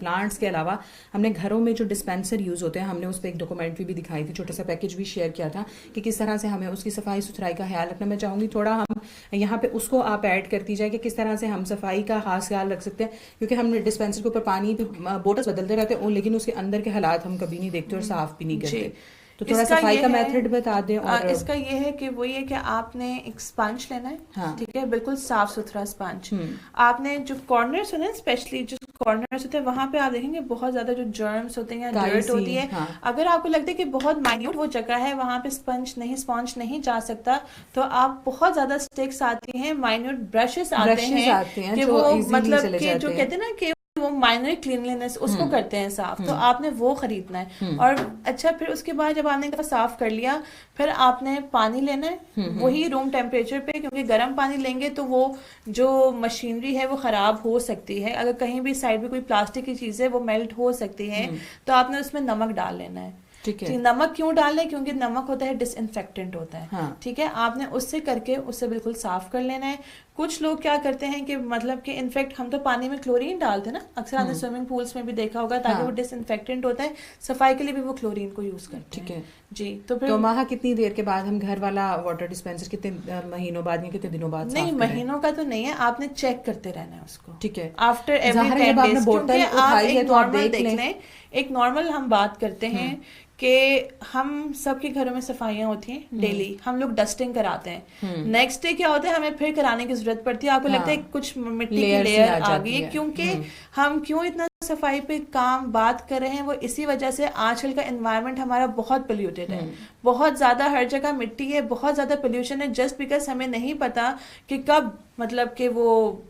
प्लांट्स के अलावा हमने घरों में जो डिस्पेंसर यूज़ होते हैं, हमने उस पर एक डॉक्यूमेंट्री भी दिखाई थी, छोटा सा पैकेज भी शेयर किया था कि किस तरह से हमें उसकी सफाई सुथराई का ख्याल रखना। मैं चाहूँगी थोड़ा हम यहाँ पे उसको आप ऐड करती जाए कि किस तरह से हम सफाई का खास ख्याल रख सकते हैं, क्योंकि हम डिस्पेंसर के ऊपर पानी बोटल्स बदलते रहते हैं लेकिन उसके अंदर के हालात हम कभी नहीं देखते और साफ भी नहीं करते। तो थोड़ा सफाई का मेथड बता दें। और इसका ये है कि वही है कि आपने एक स्पंज लेना है, हाँ। ठीक है, बिल्कुल साफ सुथरा स्पंज। आपने जो कॉर्नर्स होते हैं, स्पेशली जो कॉर्नर्स होते हैं, वहां पे आप देखेंगे बहुत ज्यादा जो जर्म्स होते हैं या डर्ट होती है। हाँ। अगर आपको लगता है कि बहुत माइन्यूट वो जगह है, वहां पे स्पंज नहीं जा सकता, तो आप बहुत ज्यादा स्टिक्स आती हैं, माइन्यूट ब्रशेस आते हैं कि वो मतलब कि जो कहते हैं ना कि वो माइनर क्लीनलीनेस उसको करते हैं साफ, तो आपने वो खरीदना है। और अच्छा, फिर उसके बाद जब आपने एक साफ कर लिया, फिर आपने पानी लेना है वही रूम टेम्परेचर पे, क्योंकि गर्म पानी लेंगे तो वो जो मशीनरी है वो खराब हो सकती है। अगर कहीं भी साइड में कोई प्लास्टिक की चीज है वो मेल्ट हो सकती है, तो आपने उसमें नमक डाल लेना है। ठीक है, नमक क्यों डालें? क्योंकि नमक होता है डिसइंफेक्टेंट होता है। हाँ। ठीक है, आपने उससे करके उससे बिल्कुल साफ कर लेना है। कुछ लोग क्या करते हैं कि मतलब कि इनफेक्ट हम तो पानी में क्लोरीन डालते हैं ना, अक्सर आपने स्विमिंग पूल्स में भी देखा होगा, ताकि वो डिसइंफेक्टेंट होता है, सफाई के लिए भी वो क्लोरीन को यूज करते हैं। ठीक है जी। तो फिर माह कितनी देर के बाद हम घर वाला वाटर डिस्पेंसर कितने महीनों बाद या कितने दिनों बाद? नहीं, महीनों का तो नहीं है, आपने चेक करते रहना है उसको। ठीक है, आफ्टर एवरी 10 डेज, क्योंकि आप एक नॉर्मल देख लें, एक नॉर्मल हम बात करते हैं कि हम सबके घरों में सफाइयां होती हैं डेली, हम लोग डस्टिंग कराते हैं, नेक्स्ट डे क्या होता है हमें फिर कराने की जरूरत पड़ती है। आपको लगता है कुछ मिट्टी की लेयर आ गई है, क्योंकि हम क्यों इतना सफाई पे काम बात कर रहे हैं, वो इसी वजह से आजकल का एनवायरनमेंट हमारा बहुत पोल्यूटेड है, बहुत ज्यादा हर जगह मिट्टी है, बहुत ज्यादा पोल्यूशन है, जस्ट बिकॉज हमें नहीं पता कि कब मतलब कि वो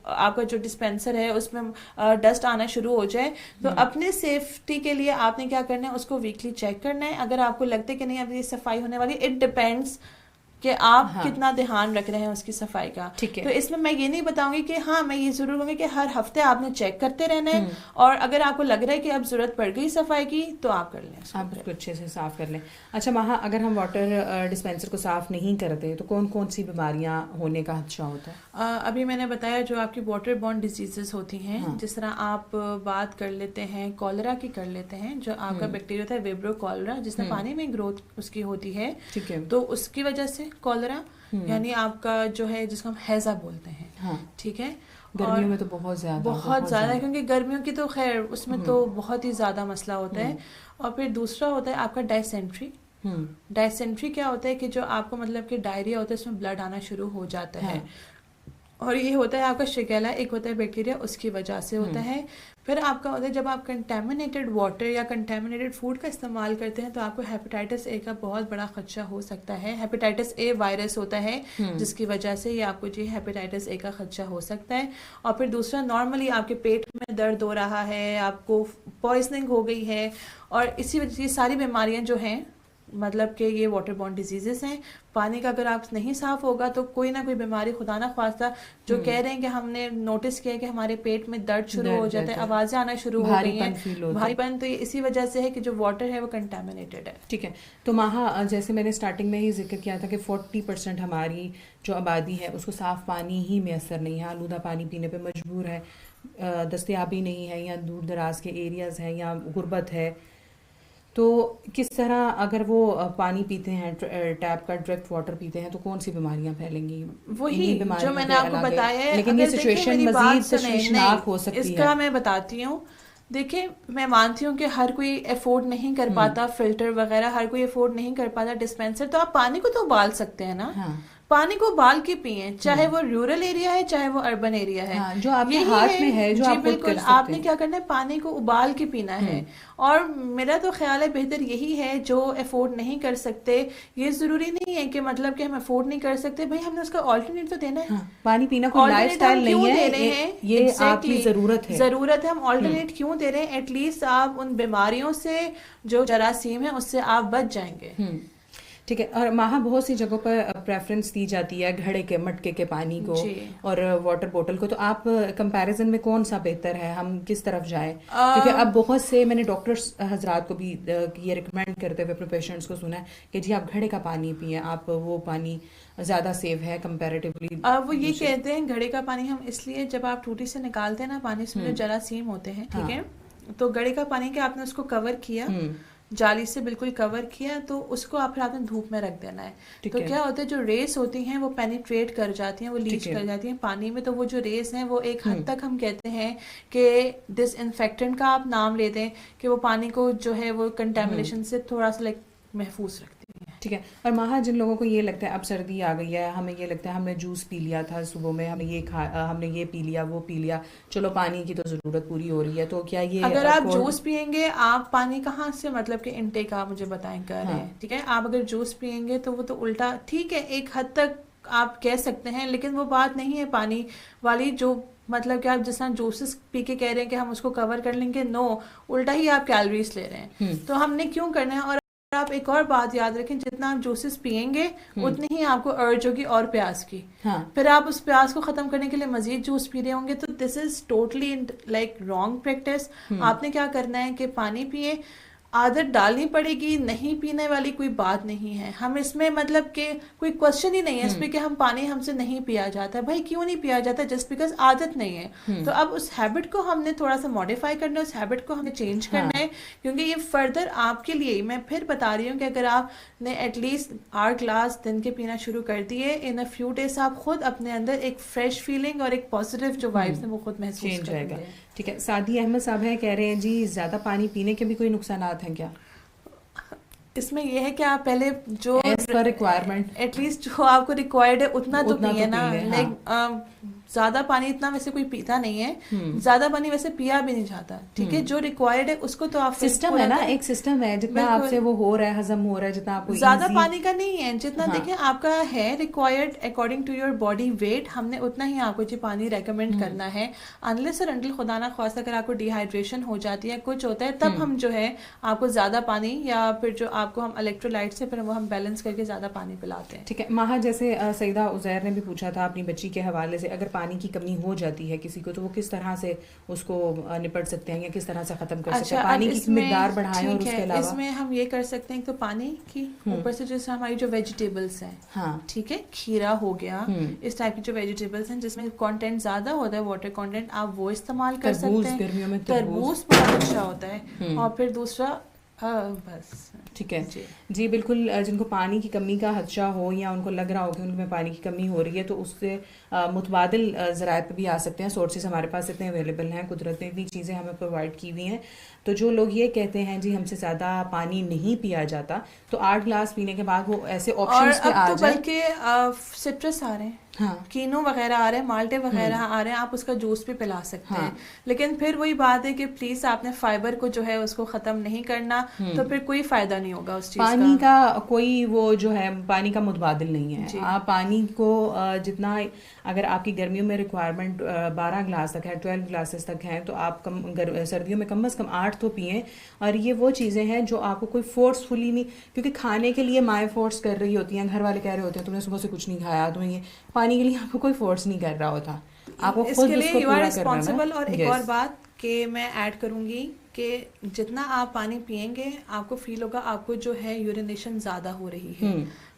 आपका जो डिस्पेंसर है उसमें डस्ट आना शुरू हो जाए। तो अपने सेफ्टी के लिए आपने क्या करना है, उसको वीकली चेक करना है। अगर आपको लगता है कि नहीं अब ये सफाई होने वाली, इट डिपेंड्स कि आप कितना ध्यान रख रहे हैं उसकी सफाई का। ठीक है, तो इसमें मैं ये नहीं बताऊंगी कि हाँ, मैं ये जरूर कहूंगी कि हर हफ्ते आपने चेक करते रहना है, और अगर आपको लग रहा है कि अब जरूरत पड़ गई सफाई की, तो आप कर लें, आप उसको अच्छे से साफ कर लें। अच्छा महा, अगर हम वाटर डिस्पेंसर को साफ नहीं करते तो कौन कौन सी बीमारियां होने का खदशा होता है? अभी मैंने बताया जो आपकी वाटर बॉर्न डिजीजेस होती हैं, जिस तरह आप बात कर लेते हैं कॉलरा की, कर लेते हैं जो आपका बैक्टीरिया होता है विब्रो कॉलरा, जिसमें पानी में ग्रोथ उसकी होती है। ठीक है, तो उसकी वजह से कॉलरा यानी आपका जो है जिसको हम हैजा बोलते हैं। हाँ। ठीक है, गर्मियों में तो बहुत ज्यादा, क्योंकि गर्मियों की तो खैर उसमें तो बहुत ही ज्यादा मसला होता है। और फिर दूसरा होता है आपका डायसेंट्री। डायसेंट्री क्या होता है कि जो आपको मतलब कि डायरिया होता है, उसमें ब्लड आना शुरू हो जाता है, और ये होता है आपका शिगेला, एक होता है बैक्टीरिया, उसकी वजह से होता है। फिर आपका होता है जब आप कंटेमिनेटेड वाटर या कंटेमिनेटेड फूड का इस्तेमाल करते हैं, तो आपको हेपेटाइटिस ए का बहुत बड़ा खदशा हो सकता है। हेपेटाइटिस ए वायरस होता है जिसकी वजह से ये आपको जी हेपेटाइटिस ए का खदशा हो सकता है। और फिर दूसरा, नॉर्मली आपके पेट में दर्द हो रहा है, आपको पॉइजनिंग हो गई है, और इसी वजह से ये सारी बीमारियां जो हैं मतलब कि ये वाटर बॉर्न डिजीजेस हैं। पानी का अगर आप नहीं साफ होगा तो कोई ना कोई बीमारी, खुदा ना ख्वास्ता, जो कह रहे हैं कि हमने नोटिस किया कि हमारे पेट में दर्द शुरू हो जाता है, आवाजें आना शुरू हो गई हैं, भारीपन, तो ये इसी वजह से है कि जो वाटर है वो कंटेमिनेटेड है। ठीक है, तो माहा जैसे मैंने स्टार्टिंग में ही जिक्र किया था कि 40% हमारी जो आबादी है उसको साफ पानी ही मैसर नहीं है, आलूदा पानी पीने पर मजबूर है, दस्तयाबी नहीं है, या दूर दराज के एरियाज हैं या गुर्बत है। तो किस तरह अगर वो पानी पीते हैं, टैप का डायरेक्ट वाटर पीते हैं, तो कौन सी बीमारियां फैलेंगी? वही जो मैंने आपको बताया है, लेकिन ये सिचुएशन मजीद तशवीशनाक हो सकती है। इसका मैं बताती हूँ। देखिए, मैं मानती हूँ कि हर कोई अफोर्ड नहीं कर पाता फिल्टर वगैरह, हर कोई अफोर्ड नहीं कर पाता डिस्पेंसर, तो आप पानी को तो उबाल सकते हैं ना। हाँ। पानी को उबाल के पिए, चाहे वो रूरल एरिया है चाहे वो अर्बन एरिया है। हाँ, जो आपके यही हाथ में है, जो जी आप खुद बिल्कुल, कर सकते आपने हैं। क्या करना है, पानी को उबाल के पीना है। और मेरा तो ख्याल है बेहतर यही है, जो अफोर्ड नहीं कर सकते, ये जरूरी नहीं है कि मतलब कि हम अफोर्ड नहीं कर सकते, भाई हमने उसका ऑल्टरनेट तो देना है। हाँ, पानी पीना कोई ऑल्टरनेट लाइफस्टाइल हम नहीं क्यों है, दे रहे हैं? ये आपकी एग्जैक्टली जरूरत है। जरूरत है, हम ऑल्टरनेट क्यों दे रहे हैं? एटलीस्ट आप उन बीमारियों से, जो जरासीम है, उससे आप बच जाएंगे। ठीक है। और माहा, बहुत सी जगहों पर प्रेफरेंस दी जाती है घड़े के मटके के पानी को जी। और वाटर बोतल को, तो आप कंपैरिजन में कौन सा बेहतर है, हम किस तरफ जाएं? क्योंकि अब बहुत से मैंने डॉक्टर्स हजरात को भी ये रिकमेंड करते हुए अपने पेशेंट्स को सुना है कि जी आप घड़े का पानी पिए, आप वो पानी ज्यादा सेफ है कंपैरेटिवली। वो ये कहते हैं घड़े का पानी हम इसलिए, जब आप टूटी से निकालते हैं ना पानी, इसमें जो जरासीम होते हैं, ठीक है, तो घड़े का पानी के आपने उसको कवर किया, जाली से बिल्कुल कवर किया, तो उसको आप फिर आपने धूप में रख देना है। तो क्या होता है, जो रेस होती हैं वो पेनिट्रेट कर जाती हैं, वो लीच कर जाती हैं पानी में, तो वो जो रेस हैं वो एक हद तक हम कहते हैं कि डिसइंफेक्टेंट का आप नाम लेते हैं, कि वो पानी को जो है वो कंटेमिनेशन से थोड़ा सा महफूज रखती है। ठीक है। और माहा, जिन लोगों को ये लगता है अब सर्दी आ गई है, हमें ये लगता है हमने जूस पी लिया था सुबह में, हमने ये पी लिया, वो पी लिया, चलो पानी की तो जरूरत पूरी हो रही है, तो क्या ये अगर आप जूस पियेंगे, आप पानी कहाँ से मतलब कि इनटेक आप मुझे बताएं कर रहे हैं, ठीक है, आप अगर जूस पियेंगे तो वो तो उल्टा, ठीक है, एक हद तक आप कह सकते हैं, लेकिन वो बात नहीं है पानी वाली, जो मतलब कि आप जिस तरह जूसेस पी के कह रहे हैं कि हम उसको कवर कर लेंगे, नो, उल्टा ही आप कैलोरीज ले रहे हैं। तो हमने क्यों करना है? और आप एक और बात याद रखें, जितना आप जूसेस पियेंगे उतनी ही आपको अर्ज होगी और प्यास की। फिर आप उस प्यास को खत्म करने के लिए मजीद जूस पी रहे होंगे, तो this is totally like wrong practice. आपने क्या करना है कि पानी पिए, आदत डालनी पड़ेगी, नहीं पीने वाली कोई बात नहीं है, हम इसमें मतलब कि कोई क्वेश्चन ही नहीं है इसमें कि हम पानी हमसे नहीं पिया जाता है, भाई क्यों नहीं पिया जाता? जस्ट बिकॉज आदत नहीं है। तो अब उस हैबिट को हमने थोड़ा सा मॉडिफाई करना है, उस हैबिट को हमें चेंज करना है, क्योंकि ये फर्दर आपके लिए, मैं फिर बता रही हूँ कि अगर आपने एटलीस्ट 8 ग्लास दिन के पीना शुरू कर दिए, इन अ फ्यू डेज आप खुद अपने अंदर एक फ्रेश फीलिंग और एक पॉजिटिव जो वाइब्स है वो खुद महसूस करेंगे। ठीक है। सादी अहमद साहब है, कह रहे हैं जी ज्यादा पानी पीने के भी कोई नुकसानात हैं क्या? इसमें यह है कि आप पहले जो रिक्वायरमेंट, एटलीस्ट जो आपको रिक्वायर्ड है उतना तो पिए ना। लाइक ज्यादा पानी इतना वैसे कोई पीता नहीं है, ज्यादा पानी वैसे पिया भी नहीं जाता, ठीक है, जो रिक्वायर्ड है उसको तो आप, सिस्टम है ना, एक सिस्टम है, जितना आपसे वो हो रहा है, हजम हो रहा है, जितना आपको ज्यादा पानी का नहीं है, जितना देखिए आपका है required according to your body weight, हमने उतना ही आपको जी पानी रेकमेंड करना है। अनलेस और अनटिल खुदा ना खास्ता अगर आपको डिहाइड्रेशन हो जाती है, कुछ होता है, तब हम जो है आपको ज्यादा पानी, या फिर जो आपको हम इलेक्ट्रोलाइट से फिर वो हम बैलेंस करके ज्यादा पानी पिलाते हैं। ठीक है। माहा, जैसे सईदा उजैर ने भी पूछा था अपनी बच्ची के हवाले से, अगर पानी की कमी हो जाती है किसी को, तो वो किस तरह से उसको निपट सकते हैं या किस तरह से खत्म कर सकते हैं? पानी की मिकदार बढ़ाएं, और उसके अलावा इसमें हम ये कर सकते हैं, तो पानी की ऊपर से जैसे हमारी जो वेजिटेबल्स हैं, हाँ ठीक है, खीरा हो गया, इस टाइप की जो वेजिटेबल्स हैं जिसमें कंटेंट ज्यादा होता है, वाटर कंटेंट, आप वो इस्तेमाल कर सकते हैं। गर्मियों में तरबूज बहुत अच्छा होता है। और फिर दूसरा बस ठीक है जी बिल्कुल। जिनको पानी की कमी का खदशा हो या उनको लग रहा हो कि उनमें पानी की कमी हो रही है, तो उससे मुतबादिल ज़राए पे भी आ सकते हैं। सोर्सेज हमारे पास इतने अवेलेबल हैं, कुदरत ने भी चीज़ें हमें प्रोवाइड की हुई हैं। तो जो लोग ये कहते हैं जी हमसे ज़्यादा पानी नहीं पिया जाता, तो 8 ग्लास पीने के बाद वो ऐसे ऑप्शंस पे आ जाए। बल्कि सिट्रस आ रहे हैं, हाँ, कीनो वगैरह आ रहे हैं, माल्टे वगैरह आ रहे हैं, आप उसका जूस भी पिला सकते हैं। लेकिन फिर वही बात है कि प्लीज आपने फाइबर को जो है उसको खत्म नहीं करना, तो फिर कोई फायदा नहीं होगा उस चीज पानी का कोई वो जो है पानी का मुतबादिल नहीं है। आप पानी को जितना, अगर आपकी गर्मियों में रिक्वायरमेंट 12 ग्लास तक है, 12 ग्लासेस तक है, तो आप सर्दियों में कम से कम 8 तो पिए। और ये वो चीज़ें हैं जो आपको कोई फोर्सफुली नहीं, क्योंकि खाने के लिए माए फोर्स कर रही होती हैं, घर वाले कह रहे होते हैं तुमने सुबह से कुछ नहीं खाया, तुम्हें ये पानी के लिए आपको कोई फोर्स नहीं कर रहा होता, आपको खुद उसको पूरा करना है। और एक और बात कि मैं ऐड करूंगी कि जितना आप पानी पियेंगे आपको फील होगा आपको जो है यूरिनेशन ज्यादा हो रही है।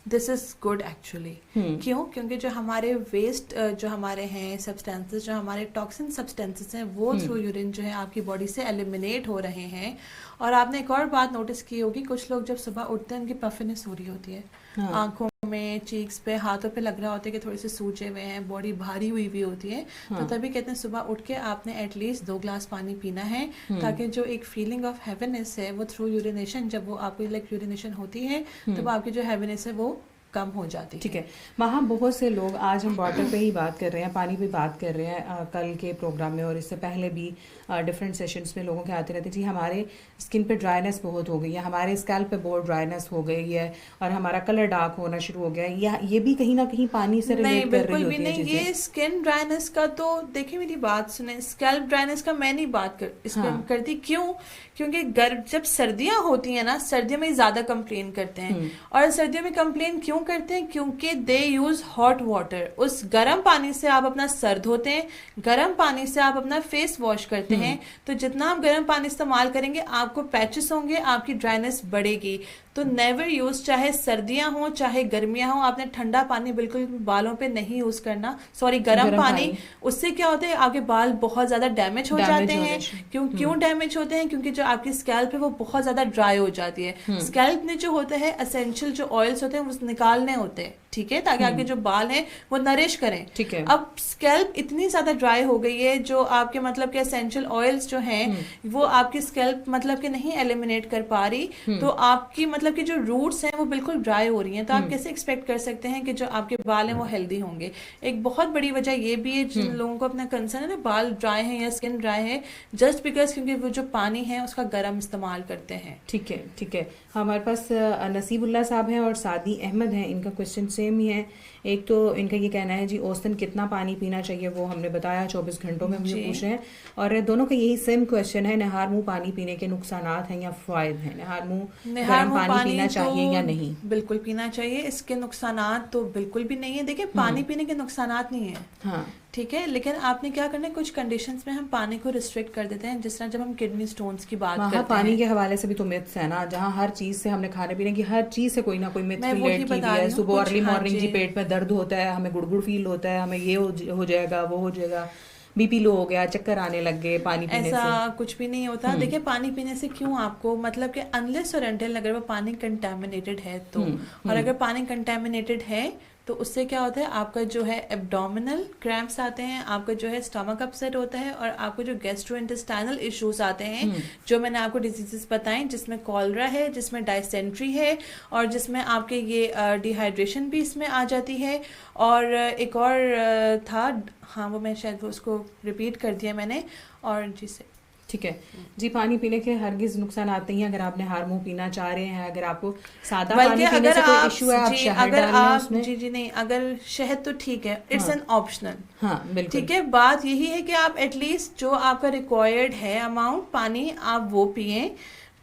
This is good actually. क्यों? क्योंकि जो हमारे वेस्ट जो हमारे हैं सब्सटेंसेस, जो हमारे टॉक्सिन सब्सटेंसेस हैं, वो थ्रू यूरिन जो है आपकी बॉडी से एलिमिनेट हो रहे हैं। और आपने एक और बात नोटिस की होगी, कुछ लोग जब सुबह उठते हैं उनकी पफिनेस हो रही होती है, आंखों में, चीक्स पे, हाथों पे लग रहा होता है कि थोड़े से सूजे हुए हैं, बॉडी भारी हुई भी होती है। तो तभी कहते हैं सुबह उठ के आपने एटलीस्ट 2 ग्लास पानी पीना है, ताकि जो एक फीलिंग ऑफ हैवीनेस है वो थ्रू यूरिनेशन, जब वो आपको लाइक यूरिनेशन होती है तब आपकी जो हैवीनेस है वो कम हो जाती है। ठीक है वहाँ बहुत से लोग, आज हम वाटर पे ही बात कर रहे हैं, पानी पे बात कर रहे हैं, कल के प्रोग्राम में और इससे पहले भी डिफरेंट सेशंस में लोगों के आते रहते जी हमारे स्किन पे ड्राइनेस बहुत हो गई है, हमारे स्कैल्प पे बहुत ड्राइनेस हो गई है और हमारा कलर डार्क होना शुरू हो गया है, या ये भी कहीं ना कहीं पानी से रिलेट कर रही होती है? नहीं, ये स्किन ड्राइनेस का तो देखिए, मेरी बात सुने, स्कैल्प ड्राइनेस का मैं नहीं बात इस पे करती। क्यों? क्योंकि जब सर्दियां होती है ना, सर्दियों में ज्यादा कंप्लेन करते हैं। और सर्दियों में कंप्लेन क्यों करते हैं? क्योंकि दे यूज हॉट वाटर। उस गर्म पानी से आप अपना सर धोते हैं, गर्म पानी से आप अपना फेस वॉश करते हैं, तो जितना आप गर्म पानी इस्तेमाल करेंगे आपको पैचेस होंगे, आपकी ड्राइनेस बढ़ेगी। तो नेवर यूज, चाहे सर्दियां हो चाहे गर्मियां हो, आपने ठंडा पानी बिल्कुल बालों पे नहीं यूज करना, सॉरी गर्म पानी। उससे क्या होता है, आपके बाल बहुत ज्यादा डैमेज हो जाते हैं। क्यों डैमेज होते हैं? क्योंकि जो आपकी स्कैल्प है वो बहुत ज्यादा ड्राई हो जाती है। स्कैल्प में जो होता है एसेंशियल जो ऑयल्स होते हैं वो निकालने होते हैं, ठीक है, ताकि आपके जो बाल हैं वो नरिश करें। ठीक है। अब स्कैल्प इतनी ज्यादा ड्राई हो गई है, जो आपके मतलब के एसेंशियल ऑयल्स जो हैं वो आपकी स्कैल्प मतलब के नहीं एलिमिनेट कर पा रही, तो आपकी मतलब कि जो रूट्स हैं वो बिल्कुल ड्राई हो रही हैं। तो आप कैसे एक्सपेक्ट कर सकते हैं कि जो आपके बाल हैं वो हेल्दी होंगे? एक बहुत बड़ी वजह ये भी है, जिन लोगों को अपना कंसर्न है ना बाल ड्राई है या स्किन ड्राई है, जस्ट बिकॉज क्योंकि वो जो पानी है उसका गर्म इस्तेमाल करते हैं। ठीक है, ठीक है। हमारे पास नसीबुल्लाह साहब हैं और सादी अहमद हैं, इनका क्वेश्चन सेम ही है। एक तो इनका ये कहना है जी औसतन कितना पानी पीना चाहिए, वो हमने बताया 24 घंटों में मुझे पूछ रहे हैं। और दोनों का यही सेम क्वेश्चन है, नहार मुंह पानी पीने के नुकसानात हैं या फायदे हैं? नहार मुंह गर्म पानी पीना चाहिए या नहीं? बिल्कुल पीना चाहिए। इसके नुकसानात तो बिल्कुल भी नहीं है। देखिए पानी पीने के नुकसानात नहीं है, हाँ ठीक है, लेकिन आपने क्या करना है, कुछ कंडीशंस में हम पानी को रिस्ट्रिक्ट कर देते हैं। जिस तरह जब हम किडनी स्टोन्स की बात करते हैं, पानी के हवाले से भी तो मिथ्स है ना, जहाँ हर चीज से हमने खाने पीने की हर चीज से कोई ना कोई मिथ रिलेट की है। सुबह अर्ली मॉर्निंग जी पेट में दर्द होता है, हमें गुड़गुड़ फील होता है, हमें ये हो जाएगा वो हो जाएगा, बीपी लो हो गया, चक्कर आने लग गए पानी पीने से। ऐसा कुछ भी नहीं होता। देखिए पानी पीने से क्यों आपको मतलब कि अनलेस और अनटिल अगर वो पानी कंटामिनेटेड है तो, और अगर पानी कंटामिनेटेड है तो उससे क्या होता है, आपका जो है एब्डोमिनल क्रैम्प्स आते हैं, आपका जो है स्टमक अपसेट होता है, और आपको जो गैस्ट्रोइंटेस्टाइनल इश्यूज आते हैं, जो मैंने आपको डिजीजेस बताएं, जिसमें कॉलरा है, जिसमें डायसेंट्री है, और जिसमें आपके ये डिहाइड्रेशन भी इसमें आ जाती है। और एक और था, हाँ वो मैं शायद उसको रिपीट कर दिया मैंने, और जिसे ठीक है जी। पानी पीने के हरगिज नुकसान आते हैं। अगर आपने हार मुंह पीना चाह रहे हैं, अगर आपको सादा पानी पीने से कोई इशू है, आप शहद डाल लें उसमें। जी नहीं, अगर शहद तो ठीक है, इट्स एन ऑप्शनल। हाँ बिल्कुल ठीक है। बात यही है कि आप एटलीस्ट जो आपका रिक्वायर्ड है अमाउंट पानी आप वो पिए,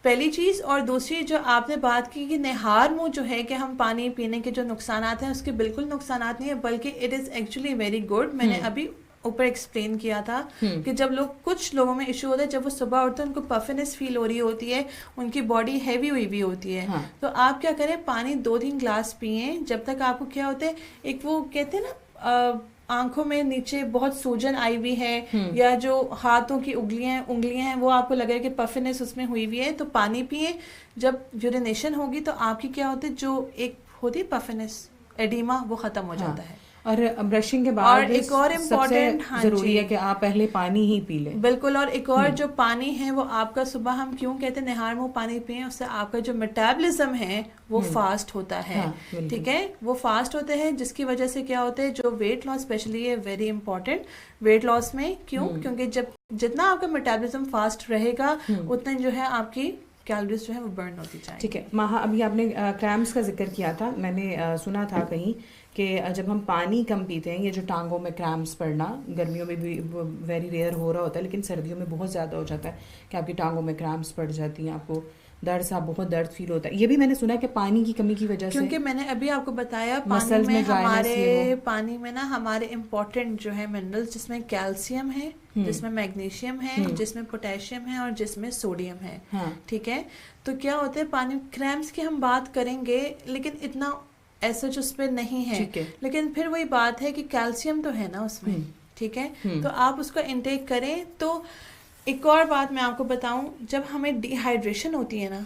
पहली चीज। और दूसरी जो आपने बात की कि निहार मुंह जो है कि हम पानी पीने के जो नुकसानात हैं, उसके बिल्कुल नुकसानात नहीं है, बल्कि it is actually very good. मैंने अभी ऊपर एक्सप्लेन किया था कि जब कुछ लोगों में इशू होता है, जब वो सुबह उठते हैं उनको पफिनेस फील हो रही होती है, उनकी बॉडी हैवी हुई भी होती है, हाँ। तो आप क्या करें, पानी 2-3 ग्लास पिए, जब तक आपको क्या होता है, एक वो कहते हैं ना आंखों में नीचे बहुत सूजन आई हुई है, या जो हाथों की उंगलियां हैं वो आपको लग रहा है कि पफिनेस उसमें हुई हुई है, तो पानी पिए। जब यूरिनेशन होगी तो आपकी क्या होता है, जो एक होती है पफिनेस एडिमा, वो खत्म हो जाता है। और ब्रशिंग के बाद और एक और इम्पोर्टेंट जरूरी है कि आप पहले पानी ही पी लें। बिल्कुल। और एक और जो पानी है वो आपका सुबह, हम क्यों कहते हैं निहार मुंह पानी पिए, उससे आपका जो मेटाबॉलिज्म है वो फास्ट होता है। हाँ, ठीक है, वो फास्ट होते हैं, जिसकी वजह से क्या होता है, जो वेट लॉस स्पेशली है वेरी इंपॉर्टेंट वेट लॉस में। क्यों? क्योंकि जब जितना आपका मेटाबॉलिज्म फास्ट रहेगा उतना जो है आपकी कैलोरीज जो है वो बर्न होती जाएगी। ठीक है माहा, अभी आपने क्रैम्प्स का जिक्र किया था, मैंने सुना था कहीं कि जब हम पानी कम पीते हैं, ये जो टांगों में क्रैम्प्स पड़ना गर्मियों में भी वेरी रेयर हो रहा होता है, लेकिन सर्दियों में बहुत ज़्यादा हो जाता है कि आपकी टांगों में क्रैम्प्स पड़ जाती हैं, आपको दर्द सा बहुत दर्द फील होता है। ये भी मैंने सुना है कि पानी की कमी की वजह से, क्योंकि मैंने अभी आपको बताया पानी में ना हमारे इम्पोर्टेंट जो है मिनरल्स, जिसमें कैल्शियम है, जिसमें मैग्नीशियम है, जिसमें पोटेशियम है, और जिसमें सोडियम है। ठीक है, तो क्या होता है पानी क्रैम्प्स की हम बात करेंगे, लेकिन इतना ऐसा जो उस पर नहीं है, लेकिन फिर वही बात है कि कैल्शियम तो है ना उसमें। ठीक है, तो आप उसका इंटेक करें। तो एक और बात मैं आपको बताऊं, जब हमें डिहाइड्रेशन होती है ना,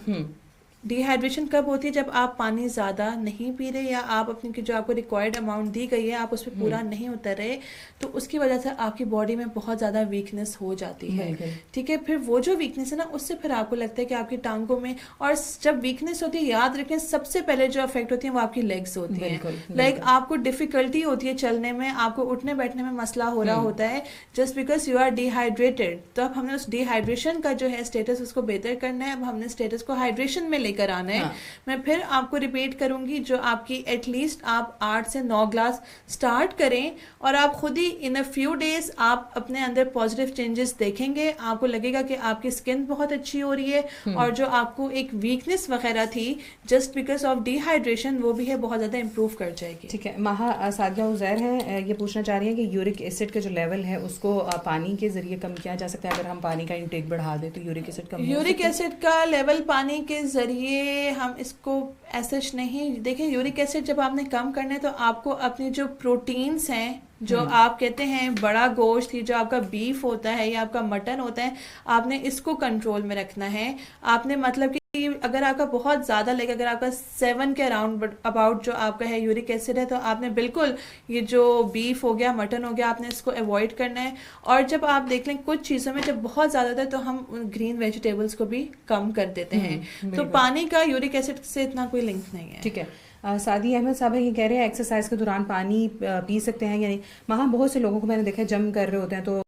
डिहाइड्रेशन कब होती है? जब आप पानी ज़्यादा नहीं पी रहे या आप अपनी जो आपको रिक्वायर्ड अमाउंट दी गई है आप उस पर पूरा नहीं उतर रहे, तो उसकी वजह से आपकी बॉडी में बहुत ज़्यादा वीकनेस हो जाती है। ठीक है, फिर वो जो वीकनेस है ना उससे फिर आपको लगता है कि आपकी टांगों में, और जब वीकनेस होती है याद रखें सबसे पहले जो अफेक्ट होती है वो आपकी लेग्स होती है। लाइक आपको डिफिकल्टी होती है चलने में, आपको उठने बैठने में मसला हो रहा होता है just because you are dehydrated. तो अब हमने उस डिहाइड्रेशन का जो है स्टेटस उसको बेहतर करना है, अब हमने स्टेटस को हाइड्रेशन में लेकर आना है। मैं फिर आपको रिपीट करूंगी, जो आपकी एटलीस्ट आप 8 से 9 ग्लास स्टार्ट करें और आप खुद ही इन अ फ्यू डेज आप अपने अंदर पॉजिटिव चेंजेस देखेंगे। आपको लगेगा कि आपकी स्किन बहुत अच्छी हो रही है और जो आपको एक वीकनेस वगैरह थी जस्ट बिकॉज ऑफ डिहाइड्रेशन वो भी है बहुत ज्यादा इंप्रूव कर जाएगी। ठीक है, महा सादिया उजैर है, ये पूछना चाह रही है कि यूरिक एसिड का जो लेवल है उसको पानी के जरिए कम किया जा सकता है? अगर हम पानी का इंटेक बढ़ा दें तो यूरिक एसिड कम? यूरिक एसिड का लेवल पानी के जरिए हम इसको ऐसे नहीं देखें। यूरिक एसिड जब आपने कम करना है तो आपको अपनी जो प्रोटीन्स हैं, जो आप कहते हैं बड़ा गोश्त, जो आपका बीफ होता है या आपका मटन होता है, आपने इसको कंट्रोल में रखना है। आपने मतलब कि अगर आपका बहुत ज़्यादा लगे, अगर आपका 7 के अराउंड अबाउट जो आपका है यूरिक एसिड है, तो आपने बिल्कुल ये जो बीफ हो गया, मटन हो गया, आपने इसको अवॉइड करना है। और जब आप देख लें कुछ चीज़ों में जब बहुत ज़्यादा होता है तो हम ग्रीन वेजिटेबल्स को भी कम कर देते हैं। तो पानी का यूरिक एसिड से इतना कोई लिंक नहीं है। ठीक है, सादी अहमद साहब ये कह रहे हैं एक्सरसाइज के दौरान पानी पी सकते हैं या नहीं? वहाँ बहुत से लोगों को मैंने देखा है जम कर रहे होते हैं तो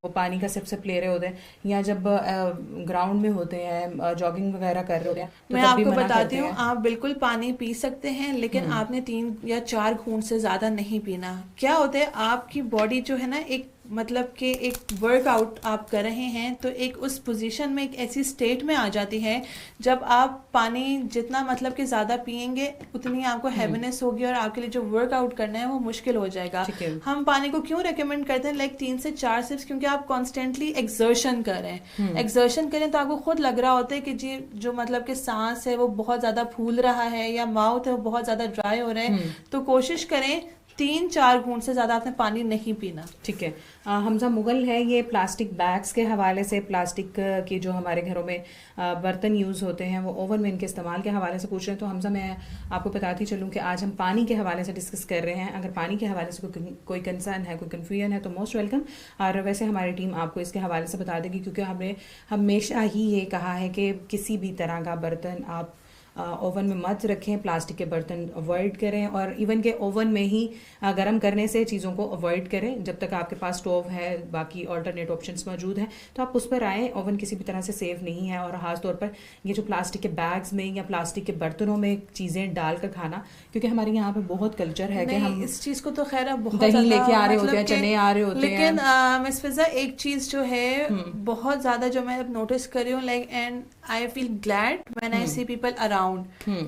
पानी का सिप सिप ले रहे होते हैं, या जब ग्राउंड में होते हैं जॉगिंग वगैरह कर रहे होते हैं तो मैं आपको बताती हूँ, आप बिल्कुल पानी पी सकते हैं लेकिन आपने 3 या 4 घूंट से ज्यादा नहीं पीना। क्या होता है, आपकी बॉडी जो है ना एक मतलब कि एक वर्कआउट आप कर रहे हैं तो एक उस पोजीशन में एक ऐसी स्टेट में आ जाती है जब आप पानी जितना मतलब कि ज़्यादा पिएंगे उतनी आपको हैवीनेस होगी और आपके लिए जो वर्कआउट करना है वो मुश्किल हो जाएगा। हम पानी को क्यों रेकमेंड करते हैं लाइक 3 से 4 सिप्स? क्योंकि आप कॉन्स्टेंटली एक्सर्शन कर रहे हैं। एक्सर्शन करें तो आपको खुद लग रहा होता है कि जी जो मतलब कि सांस है वो बहुत ज़्यादा फूल रहा है या माउथ है वो बहुत ज़्यादा ड्राई हो रहा है। तो कोशिश करें 3-4 घूंट से ज़्यादा आपने पानी नहीं पीना। ठीक है, हमजा मुगल है, ये प्लास्टिक बैग्स के हवाले से, प्लास्टिक के जो हमारे घरों में बर्तन यूज़ होते हैं वो ओवन में इनके इस्तेमाल के हवाले से पूछ रहे हैं। तो हमजा मैं आपको बताती चलूँ कि आज हम पानी के हवाले से डिस्कस कर रहे हैं। अगर पानी के हवाले से कोई कंसर्न है, कोई कन्फ्यूजन है तो मोस्ट वेलकम। और वैसे हमारी टीम आपको इसके हवाले से बता देगी, क्योंकि हमने हमेशा ही ये कहा है कि किसी भी तरह का बर्तन आप ओवन में मत रखें, प्लास्टिक के बर्तन अवॉइड करें, और इवन के ओवन में ही गर्म करने से चीज़ों को अवॉइड करें। जब तक आपके पास स्टोव है, बाकी ऑल्टरनेट ऑप्शंस मौजूद हैं तो आप उस पर आएँ। ओवन किसी भी तरह से सेफ नहीं है, और ख़ास तौर पर ये जो प्लास्टिक के बैग्स में या प्लास्टिक के बर्तनों में चीज़ें डाल कर खाना, क्योंकि हमारे यहाँ पे बहुत कल्चर है कि हम इस चीज़ को तो खैर बहुत दही लेके आ रहे होते हैं, चने आ रहे होते हैं। लेकिन मिस फिजा एक चीज़ जो है बहुत ज़्यादा जो मैं नोटिस कर रही हूँ like, and I feel glad when I see people around,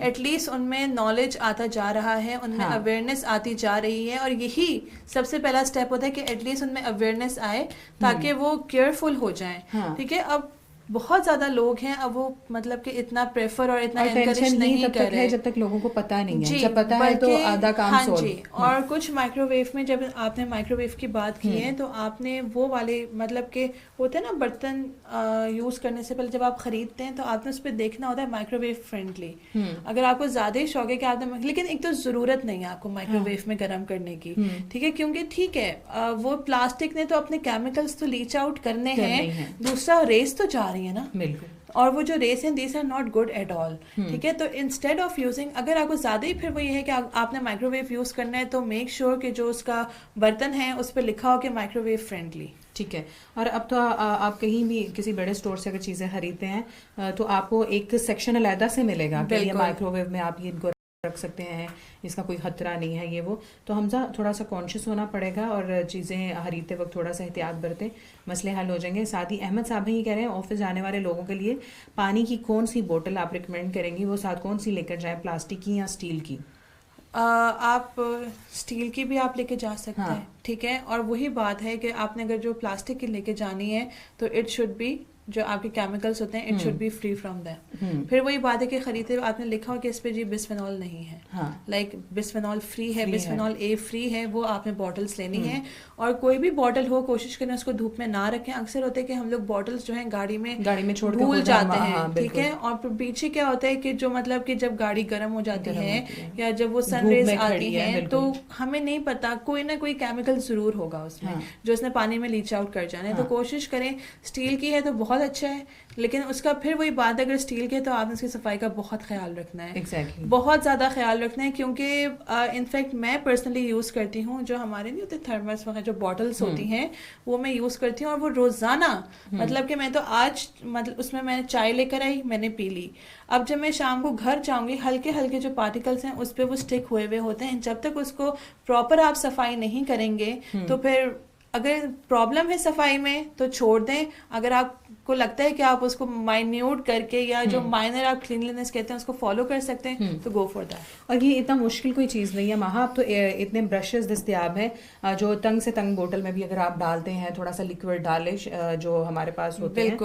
at least उनमें नॉलेज आता जा रहा है, उनमें अवेयरनेस आती जा रही है। और यही सबसे पहला स्टेप होता है कि एटलीस्ट उनमें अवेयरनेस आए ताकि वो केयरफुल हो जाएं। ठीक है, अब बहुत ज्यादा लोग हैं, अब वो मतलब कि इतना प्रेफर और इतना एनकरेज नहीं कर रहे जब तक लोगों को पता नहीं है। जब पता है तो आधा काम हाँ जी। और कुछ माइक्रोवेव में, जब आपने माइक्रोवेव की बात की है तो आपने वो वाले मतलब के होते हैं ना बर्तन यूज करने से पहले जब आप खरीदते हैं तो आपने उस पर देखना होता है माइक्रोवेव फ्रेंडली। अगर आपको ज्यादा ही शौक है कि आपने, लेकिन एक तो जरूरत नहीं है आपको माइक्रोवेव में गर्म करने की, ठीक है, क्योंकि ठीक है वो प्लास्टिक ने तो अपने केमिकल्स तो लीच आउट करने हैं, दूसरा रेस तो जा रही है ना, बिल्कुल, और वो जो रेस हैं these are not good at all. ठीक है, तो इंस्टेड ऑफ यूजिंग, अगर आपको ज्यादा ही फिर वो ये है कि आपने माइक्रोवेव यूज करना है तो मेक श्योर कि जो उसका बर्तन है उस पर लिखा हो कि माइक्रोवेव फ्रेंडली। ठीक है, और अब तो आप कहीं भी किसी बड़े स्टोर से अगर चीजें खरीदते हैं तो आपको एक सेक्शन अलग से मिलेगा कि ये माइक्रोवेव में आप ये इनको रख सकते हैं, इसका कोई खतरा नहीं है ये वो। तो हमजा थोड़ा सा कॉन्शियस होना पड़ेगा और चीज़ें खरीदते वक्त थोड़ा सा एहतियात बरतें, मसले हल हो जाएंगे। सादी अहमद साहब ये कह रहे हैं ऑफिस जाने वाले लोगों के लिए पानी की कौन सी बोतल आप रिकमेंड करेंगी, वो साथ कौन सी लेकर जाएं, प्लास्टिक की या स्टील की? आप स्टील की भी आप लेके जा सकते हैं, ठीक है। और वही बात है कि आपने अगर जो प्लास्टिक की लेके जानी है तो इट शुड बी जो आपके केमिकल्स होते हैं, it should be free from them. फिर वही बात है कि खरीदते हुए आपने लिखा हो कि इस पे जी बिस्फेनॉल नहीं है, लाइक बिस्फेनॉल फ्री है, बिस्फेनॉल ए फ्री है, वो आपने बॉटल्स लेनी है। और कोई भी बॉटल हो, कोशिश करें उसको धूप में ना रखें। अक्सर होता है कि हम लोग बॉटल्स जो है गाड़ी में छोड़ भूल जाते हैं, ठीक है। और पीछे क्या होता है कि जो मतलब कि जब गाड़ी गर्म हो जाती है या जब वो सनरेज आती है तो हमें नहीं पता, कोई ना कोई केमिकल जरूर होगा उसमें जो उसने पानी में लीच आउट कर जाना है। तो कोशिश करें, स्टील की है तो बहुत अच्छा है, लेकिन उसका फिर वही बात है, अगर स्टील के तो आपने उसकी सफाई का बहुत ख्याल रखना है, बहुत ज्यादा ख्याल रखना है। क्योंकि इनफैक्ट मैं पर्सनली यूज करती हूँ, जो हमारे नहीं होते थर्मस वगैरह जो बॉटल्स होती हैं वो मैं यूज करती हूँ, और वो रोजाना मतलब कि मैं तो आज मतलब उसमें मैंने चाय लेकर आई, मैंने पी ली। अब जब मैं शाम को घर जाऊंगी, हल्के हल्के जो पार्टिकल्स हैं उस पर वो स्टिक हुए हुए होते हैं। जब तक उसको प्रॉपर आप सफाई नहीं करेंगे तो फिर अगर प्रॉब्लम है सफाई में तो छोड़ दें। अगर आपको लगता है कि आप उसको माइन्यूट करके या जो माइनर आप क्लीनलीनेस कहते हैं उसको फॉलो कर सकते हैं तो गो फॉर दैट। और ये इतना मुश्किल कोई चीज़ नहीं है महा, अब तो इतने ब्रशेस दस्तियाब हैं जो तंग से तंग बोतल में भी अगर आप डालते हैं, थोड़ा सा लिक्विड डालें जो हमारे पास होते हैं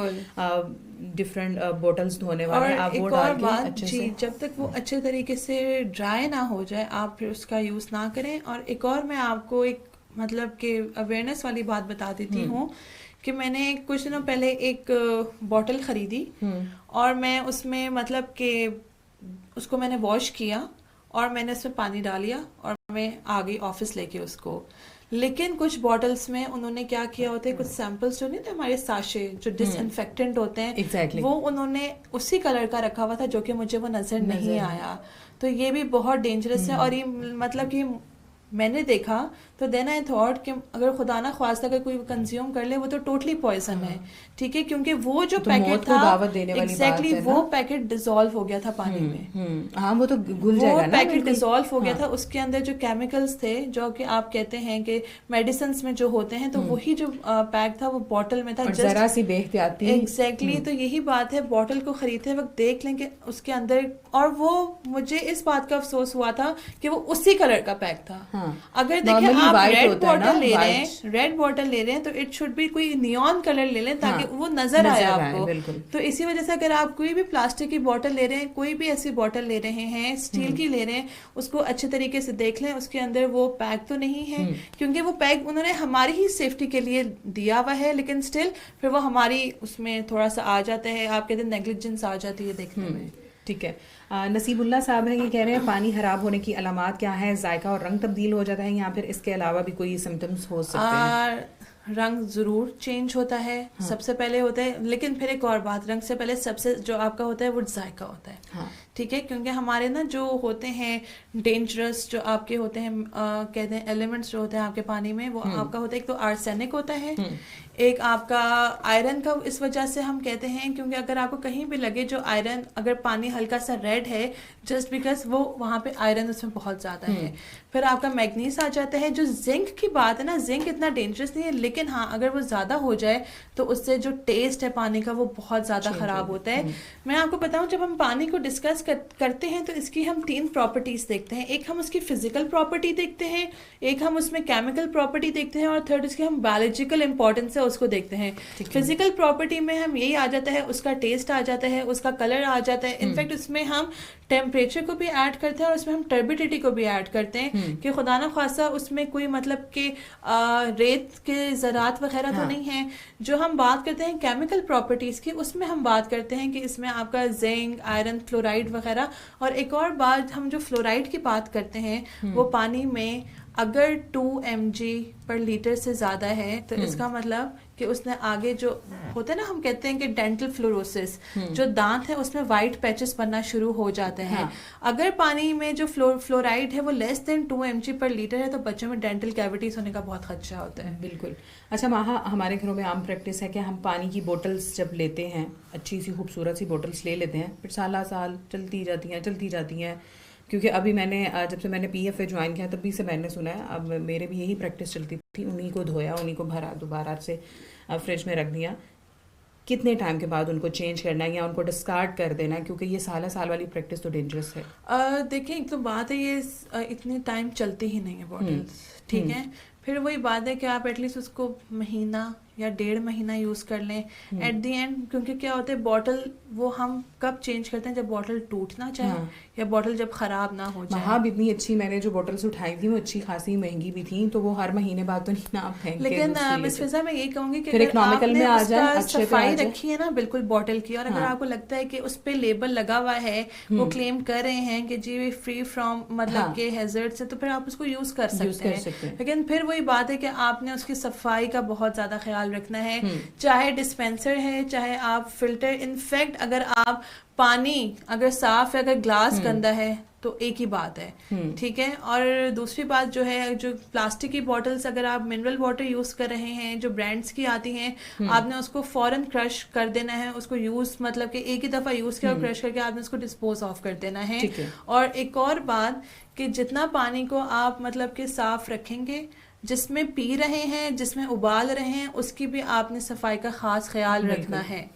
डिफरेंट बोटल्स धोने वाले, आप वो डाल के अच्छे से, जब तक वो अच्छे तरीके से ड्राई ना हो जाए आप फिर उसका यूज ना करें। और एक और मैं आपको एक मतलब कि अवेयरनेस वाली बात बता देती हूँ कि मैंने कुछ दिनों पहले एक बॉटल खरीदी और मैं उसमें मतलब कि उसको मैंने वॉश किया और मैंने उसमें पानी डालिया और मैं आ गई ऑफिस लेके उसको। लेकिन कुछ बॉटल्स में उन्होंने क्या किया होता है, कुछ सैंपल्स जो नहीं थे हमारे साशे जो डिसइंफेक्टेंट होते हैं वो उन्होंने उसी कलर का रखा हुआ था जो कि मुझे वो नजर नहीं आया। तो ये भी बहुत डेंजरस है। और ये मतलब कि मैंने देखा तो देन आई थॉट कि अगर खुदा ना ख्वास्ता अगर कोई कंज्यूम कर ले वो तो टोटली पॉइजन है, ठीक है। क्योंकि वो जो तो पैकेट था एग्जैक्टली वो पैकेट डिसॉल्व हो गया था पानी में। हाँ वो तो घुल जाएगा ना, पैकेट डिसॉल्व हो गया था। उसके अंदर जो केमिकल्स थे जो कि आप कहते हैं कि मेडिसिन में जो होते हैं, तो वही जो पैक था वो बॉटल में था, जरा सी बेहतियाती। एग्जैक्टली। तो यही बात है, बॉटल को खरीदते वक्त देख लें कि उसके अंदर, और वो मुझे इस बात का अफसोस हुआ था कि वो उसी कलर का पैक था। अगर देखिए आप रेड बॉटल ले रहे हैं, रेड बॉटल ले रहे हैं तो इट शुड बी कोई नियॉन कलर ले लें ताकि वो नजर आए आपको। तो इसी वजह से अगर आप कोई भी प्लास्टिक की बॉटल ले रहे हैं, कोई भी ऐसी बॉटल ले रहे हैं, स्टील की ले रहे हैं, उसको अच्छे तरीके से देख लें उसके अंदर वो पैक तो नहीं है। क्योंकि वो पैक उन्होंने हमारी ही सेफ्टी के लिए दिया हुआ है, लेकिन स्टिल फिर वो हमारी उसमें थोड़ा सा आ जाता है, आप कहते हैं नेग्लिजेंस आ जाती है देखने में। ठीक है। नसीबुल्लाह साहब है, ये कह रहे हैं पानी खराब होने की अलामात क्या है, जायका और रंग तब्दील हो जाता है या फिर इसके अलावा भी कोई सिम्टम्स हो सकते हैं? रंग जरूर चेंज होता है, सबसे पहले होता है। लेकिन फिर एक और बात, रंग से पहले सबसे जो आपका होता है वो जायका होता है, ठीक है। क्योंकि हमारे ना जो होते हैं डेंजरस जो आपके होते हैं कहते हैं एलिमेंट्स जो होते हैं आपके पानी में, वो आपका होता है एक तो आर्सेनिक होता है, एक आपका आयरन का। इस वजह से हम कहते हैं क्योंकि अगर आपको कहीं भी लगे जो आयरन, अगर पानी हल्का सा रेड है जस्ट बिकॉज वो वहाँ पे आयरन उसमें बहुत ज्यादा है। फिर आपका मैग्नीज आ जाता है। जो जिंक की बात है ना, जिंक इतना डेंजरस नहीं है, लेकिन हाँ अगर वो ज्यादा हो जाए तो उससे जो टेस्ट है पानी का वो बहुत ज्यादा खराब होता है। मैं आपको बताऊं, जब हम पानी को डिस्कस करते हैं तो इसकी हम 3 प्रॉपर्टीज देखते हैं। एक हम उसकी फिजिकल प्रॉपर्टी देखते हैं, एक हम उसमें केमिकल प्रॉपर्टी देखते हैं, और थर्ड उसकी हम बायोलॉजिकल इंपॉर्टेंस है उसको देखते हैं। फिजिकल प्रॉपर्टी में हम यही आ जाता है, उसका टेस्ट आ जाता है, उसका कलर आ जाता है। इनफैक्ट उसमें हम टेम्परेचर को भी ऐड करते हैं और उसमें हम टर्बिडिटी को भी ऐड करते हैं कि खुदा ना खासा उसमें कोई मतलब कि रेत के ज़रात वगैरह तो नहीं है। जो हम बात करते हैं केमिकल प्रॉपर्टीज की, उसमें हम बात करते हैं कि इसमें आपका जिंक, आयरन, फ्लोराइड वगैरह। और एक और बात, हम जो फ्लोराइड की बात करते हैं वो पानी में अगर 2 mg पर लीटर से ज्यादा है तो इसका मतलब कि उसने आगे जो होते हैं ना, हम कहते हैं कि डेंटल फ्लोरोसिस, जो दांत है उसमें वाइट पैचेस बनना शुरू हो जाते हैं। अगर पानी में जो फ्लोराइड है वो लेस देन 2 mg पर लीटर है तो बच्चों में डेंटल कैविटीज होने का बहुत खदशा होता है। बिल्कुल। अच्छा महा, हमारे घरों में आम प्रैक्टिस है कि हम पानी की बोटल्स जब लेते हैं, अच्छी सी खूबसूरत सी बोटल्स ले लेते हैं, फिर साल चलती जाती हैं। क्योंकि अभी मैंने जब से मैंने PFA ज्वाइन किया तब भी से मैंने सुना है, अब मेरे भी यही प्रैक्टिस चलती थी, उन्हीं को धोया, उन्हीं को भरा, दोबारा से फ्रिज में रख दिया। कितने टाइम के बाद उनको चेंज करना है या उनको डिस्कार्ड कर देना है? क्योंकि ये साल वाली प्रैक्टिस तो डेंजरस है। देखिए एक तो बात है, ये इतने टाइम चलती ही नहीं है बॉटल्स, ठीक है। फिर वही बात है कि आप एटलीस्ट उसको महीना या 1.5 महीना यूज कर लें एट द एंड, क्योंकि क्या होता है बॉटल वो हम कब चेंज करते हैं, जब बॉटल टूटना चाहे या बॉटल जब खराब ना हो जाए। हाँ, इतनी अच्छी मैंने जो बॉटल्स उठाई थी वो अच्छी खासी महंगी भी थी, तो वो हर महीने बाद तो नहीं ना आप फेंक के। लेकिन मिस फिजा मैं यही कहूंगी कि फिर इकोनॉमिकल में आ जाए, अच्छे सफाई रखी है ना बिल्कुल बॉटल की, और अगर आपको लगता है कि उस पे लेबल लगा हुआ है, वो क्लेम कर रहे हैं कि जी फ्री फ्रॉम मतलब के हैजर्ड से, तो फिर आप उसको यूज कर सकते हैं। लेकिन फिर वही बात है कि आपने उसकी सफाई का बहुत ज्यादा ख्याल रखना है, चाहे डिस्पेंसर है चाहे आप फिल्टर। इनफैक्ट अगर आप पानी अगर साफ है, अगर ग्लास गंदा है तो एक ही बात है, ठीक है। और दूसरी बात जो है, जो प्लास्टिक की बॉटल्स अगर आप मिनरल वाटर यूज कर रहे हैं जो ब्रांड्स की आती हैं, आपने उसको फौरन क्रश कर देना है, उसको यूज मतलब कि एक ही दफा यूज किया और क्रश करके आपने उसको डिस्पोज ऑफ कर देना है। और एक और बात कि जितना पानी को आप मतलब कि साफ रखेंगे, जिसमें पी रहे हैं, जिसमें उबाल रहे हैं, उसकी भी आपने सफाई का खास ख्याल रखना है।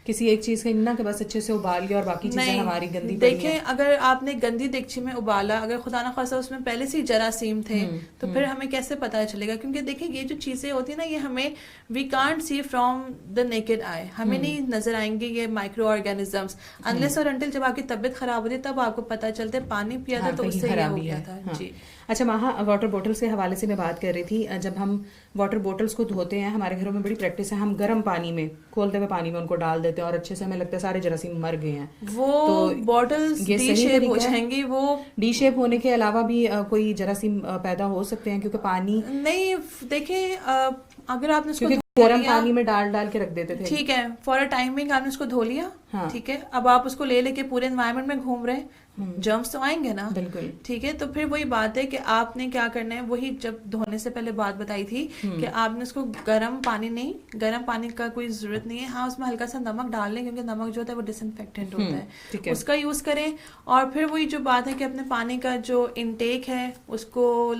किसी एक चीज का ना कि बस अच्छे से उबाल लिया और बाकी चीजें हमारी गंदी पड़ी हैं। देखें, अगर आपने गंदी देगची में उबाला, अगर खुदा ना खासा उसमें पहले से ही जरासीम थे, तो फिर हमें कैसे पता चलेगा? क्योंकि देखें ये जो चीजें होती है ना, ये हमें we can't see from the naked eye, हमें नहीं नजर आएंगे ये माइक्रो ऑर्गेनिजम्स अनलेस और अंटिल जब आपकी तबीयत खराब होती है तब आपको पता चलता है पानी पिया था तो उससे ये हो गया था। जी अच्छा महा, वाटर बोटल्स के हवाले से मैं बात कर रही थी। जब हम वाटर बोटल्स को धोते हैं, हमारे घरों में बड़ी प्रैक्टिस है, हम गर्म पानी में खोलते हुए पानी में उनको डाल देते हैं और अच्छे से हमें लगता है सारे जरासीम मर गए हैं। वो तो बॉटल्स डी शेप हो जाएंगी। वो डी शेप होने के अलावा भी कोई जरासीम पैदा हो सकते हैं, क्योंकि पानी नहीं, देखिए अगर आपने उसको गर्म पानी में डाल के रख देते थे, ठीक है, फॉर अ टाइमिंग आपने उसको धो लिया, ठीक है, अब आप उसको ले लेके पूरे एनवायरनमेंट में घूम रहे हैं, जर्म्स तो आएंगे ना, बिल्कुल, ठीक है। तो फिर वही बात है कि आपने क्या करना है, वही जब धोने से पहले बात बताई थी कि आपने उसको गर्म पानी का कोई जरूरत नहीं है। हाँ, उसमें हल्का सा नमक डाल लें, क्योंकि नमक जो होता है वो डिसइंफेक्टेंट होता है, उसका यूज करें। और फिर वही जो बात है कि अपने पानी का जो इनटेक है उसको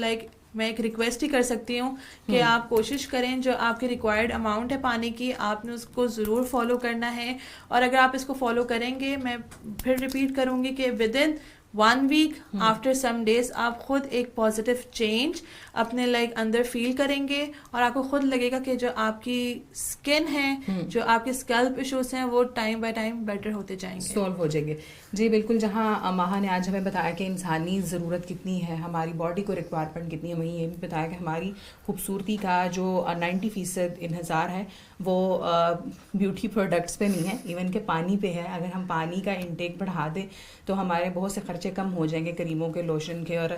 मैं एक रिक्वेस्ट ही कर सकती हूँ कि आप कोशिश करें, जो आपकी रिक्वायर्ड अमाउंट है पानी की, आपने उसको ज़रूर फॉलो करना है। और अगर आप इसको फॉलो करेंगे, मैं फिर रिपीट करूँगी कि within 1 week after some days आप खुद एक पॉजिटिव चेंज अपने अंदर फील करेंगे, और आपको खुद लगेगा कि जो आपकी स्किन है, जो आपके स्कैल्प इश्यूज हैं, वो टाइम बाय टाइम बेटर होते जाएंगे, सॉल्व हो जाएंगे। जी बिल्कुल, जहाँ माहा ने आज हमें बताया कि इंसानी ज़रूरत कितनी है, हमारी बॉडी को रिक्वायरमेंट कितनी है, वहीं ये भी बताया कि हमारी खूबसूरती का जो 90% इन्हिसार है वो ब्यूटी प्रोडक्ट्स पे नहीं है, इवन के पानी पे है। अगर हम पानी का इंटेक बढ़ा दें तो हमारे बहुत से खर्चे कम हो जाएंगे, क्रीमों के, लोशन के, और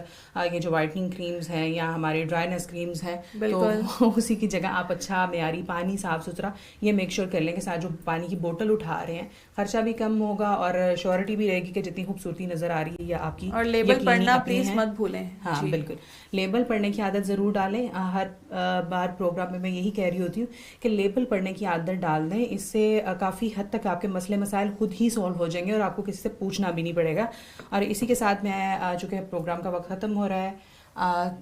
ये जो वाइटनिंग क्रीम्स हैं या हमारे ड्राइनेस क्रीम्स हैं, तो उसी की जगह आप अच्छा मेयारी पानी, साफ सुथरा, ये मेक श्योर कर लें कि साथ जो पानी की बोतल उठा रहे हैं, खर्चा भी कम होगा और श्योरिटी भी रहेगी कि जितनी खूबसूरती नजर आ रही है या आपकी। और लेबल पढ़ना प्लीज मत भूलें। हाँ बिल्कुल, लेबल पढ़ने की आदत जरूर डालें। हर बार प्रोग्राम में मैं यही कह रही होती हूँ कि लेबल पढ़ने की आदत डाल दें, इससे काफ़ी हद तक आपके मसले मसाइल खुद ही सॉल्व हो जाएंगे और आपको किसी से पूछना भी नहीं पड़ेगा। और इसी के साथ मैं चूँकि प्रोग्राम का वक्त ख़त्म हो रहा है,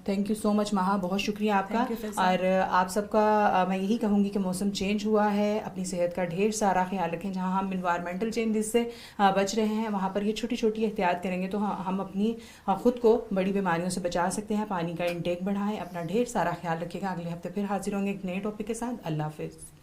थैंक यू सो मच महा, बहुत शुक्रिया आपका। और आप सबका मैं यही कहूँगी कि मौसम चेंज हुआ है, अपनी सेहत का ढेर सारा ख्याल रखें। जहाँ हम इन्वायरमेंटल चेंजेस से बच रहे हैं, वहाँ पर ये छोटी छोटी एहतियात करेंगे तो हम अपनी खुद को बड़ी बीमारियों से बचा सकते हैं। पानी का इंटेक बढ़ाएं, अपना ढेर सारा ख्याल रखिएगा। अगले हफ्ते फिर हाजिर होंगे एक नए टॉपिक के साथ। अल्लाह हाफिज़।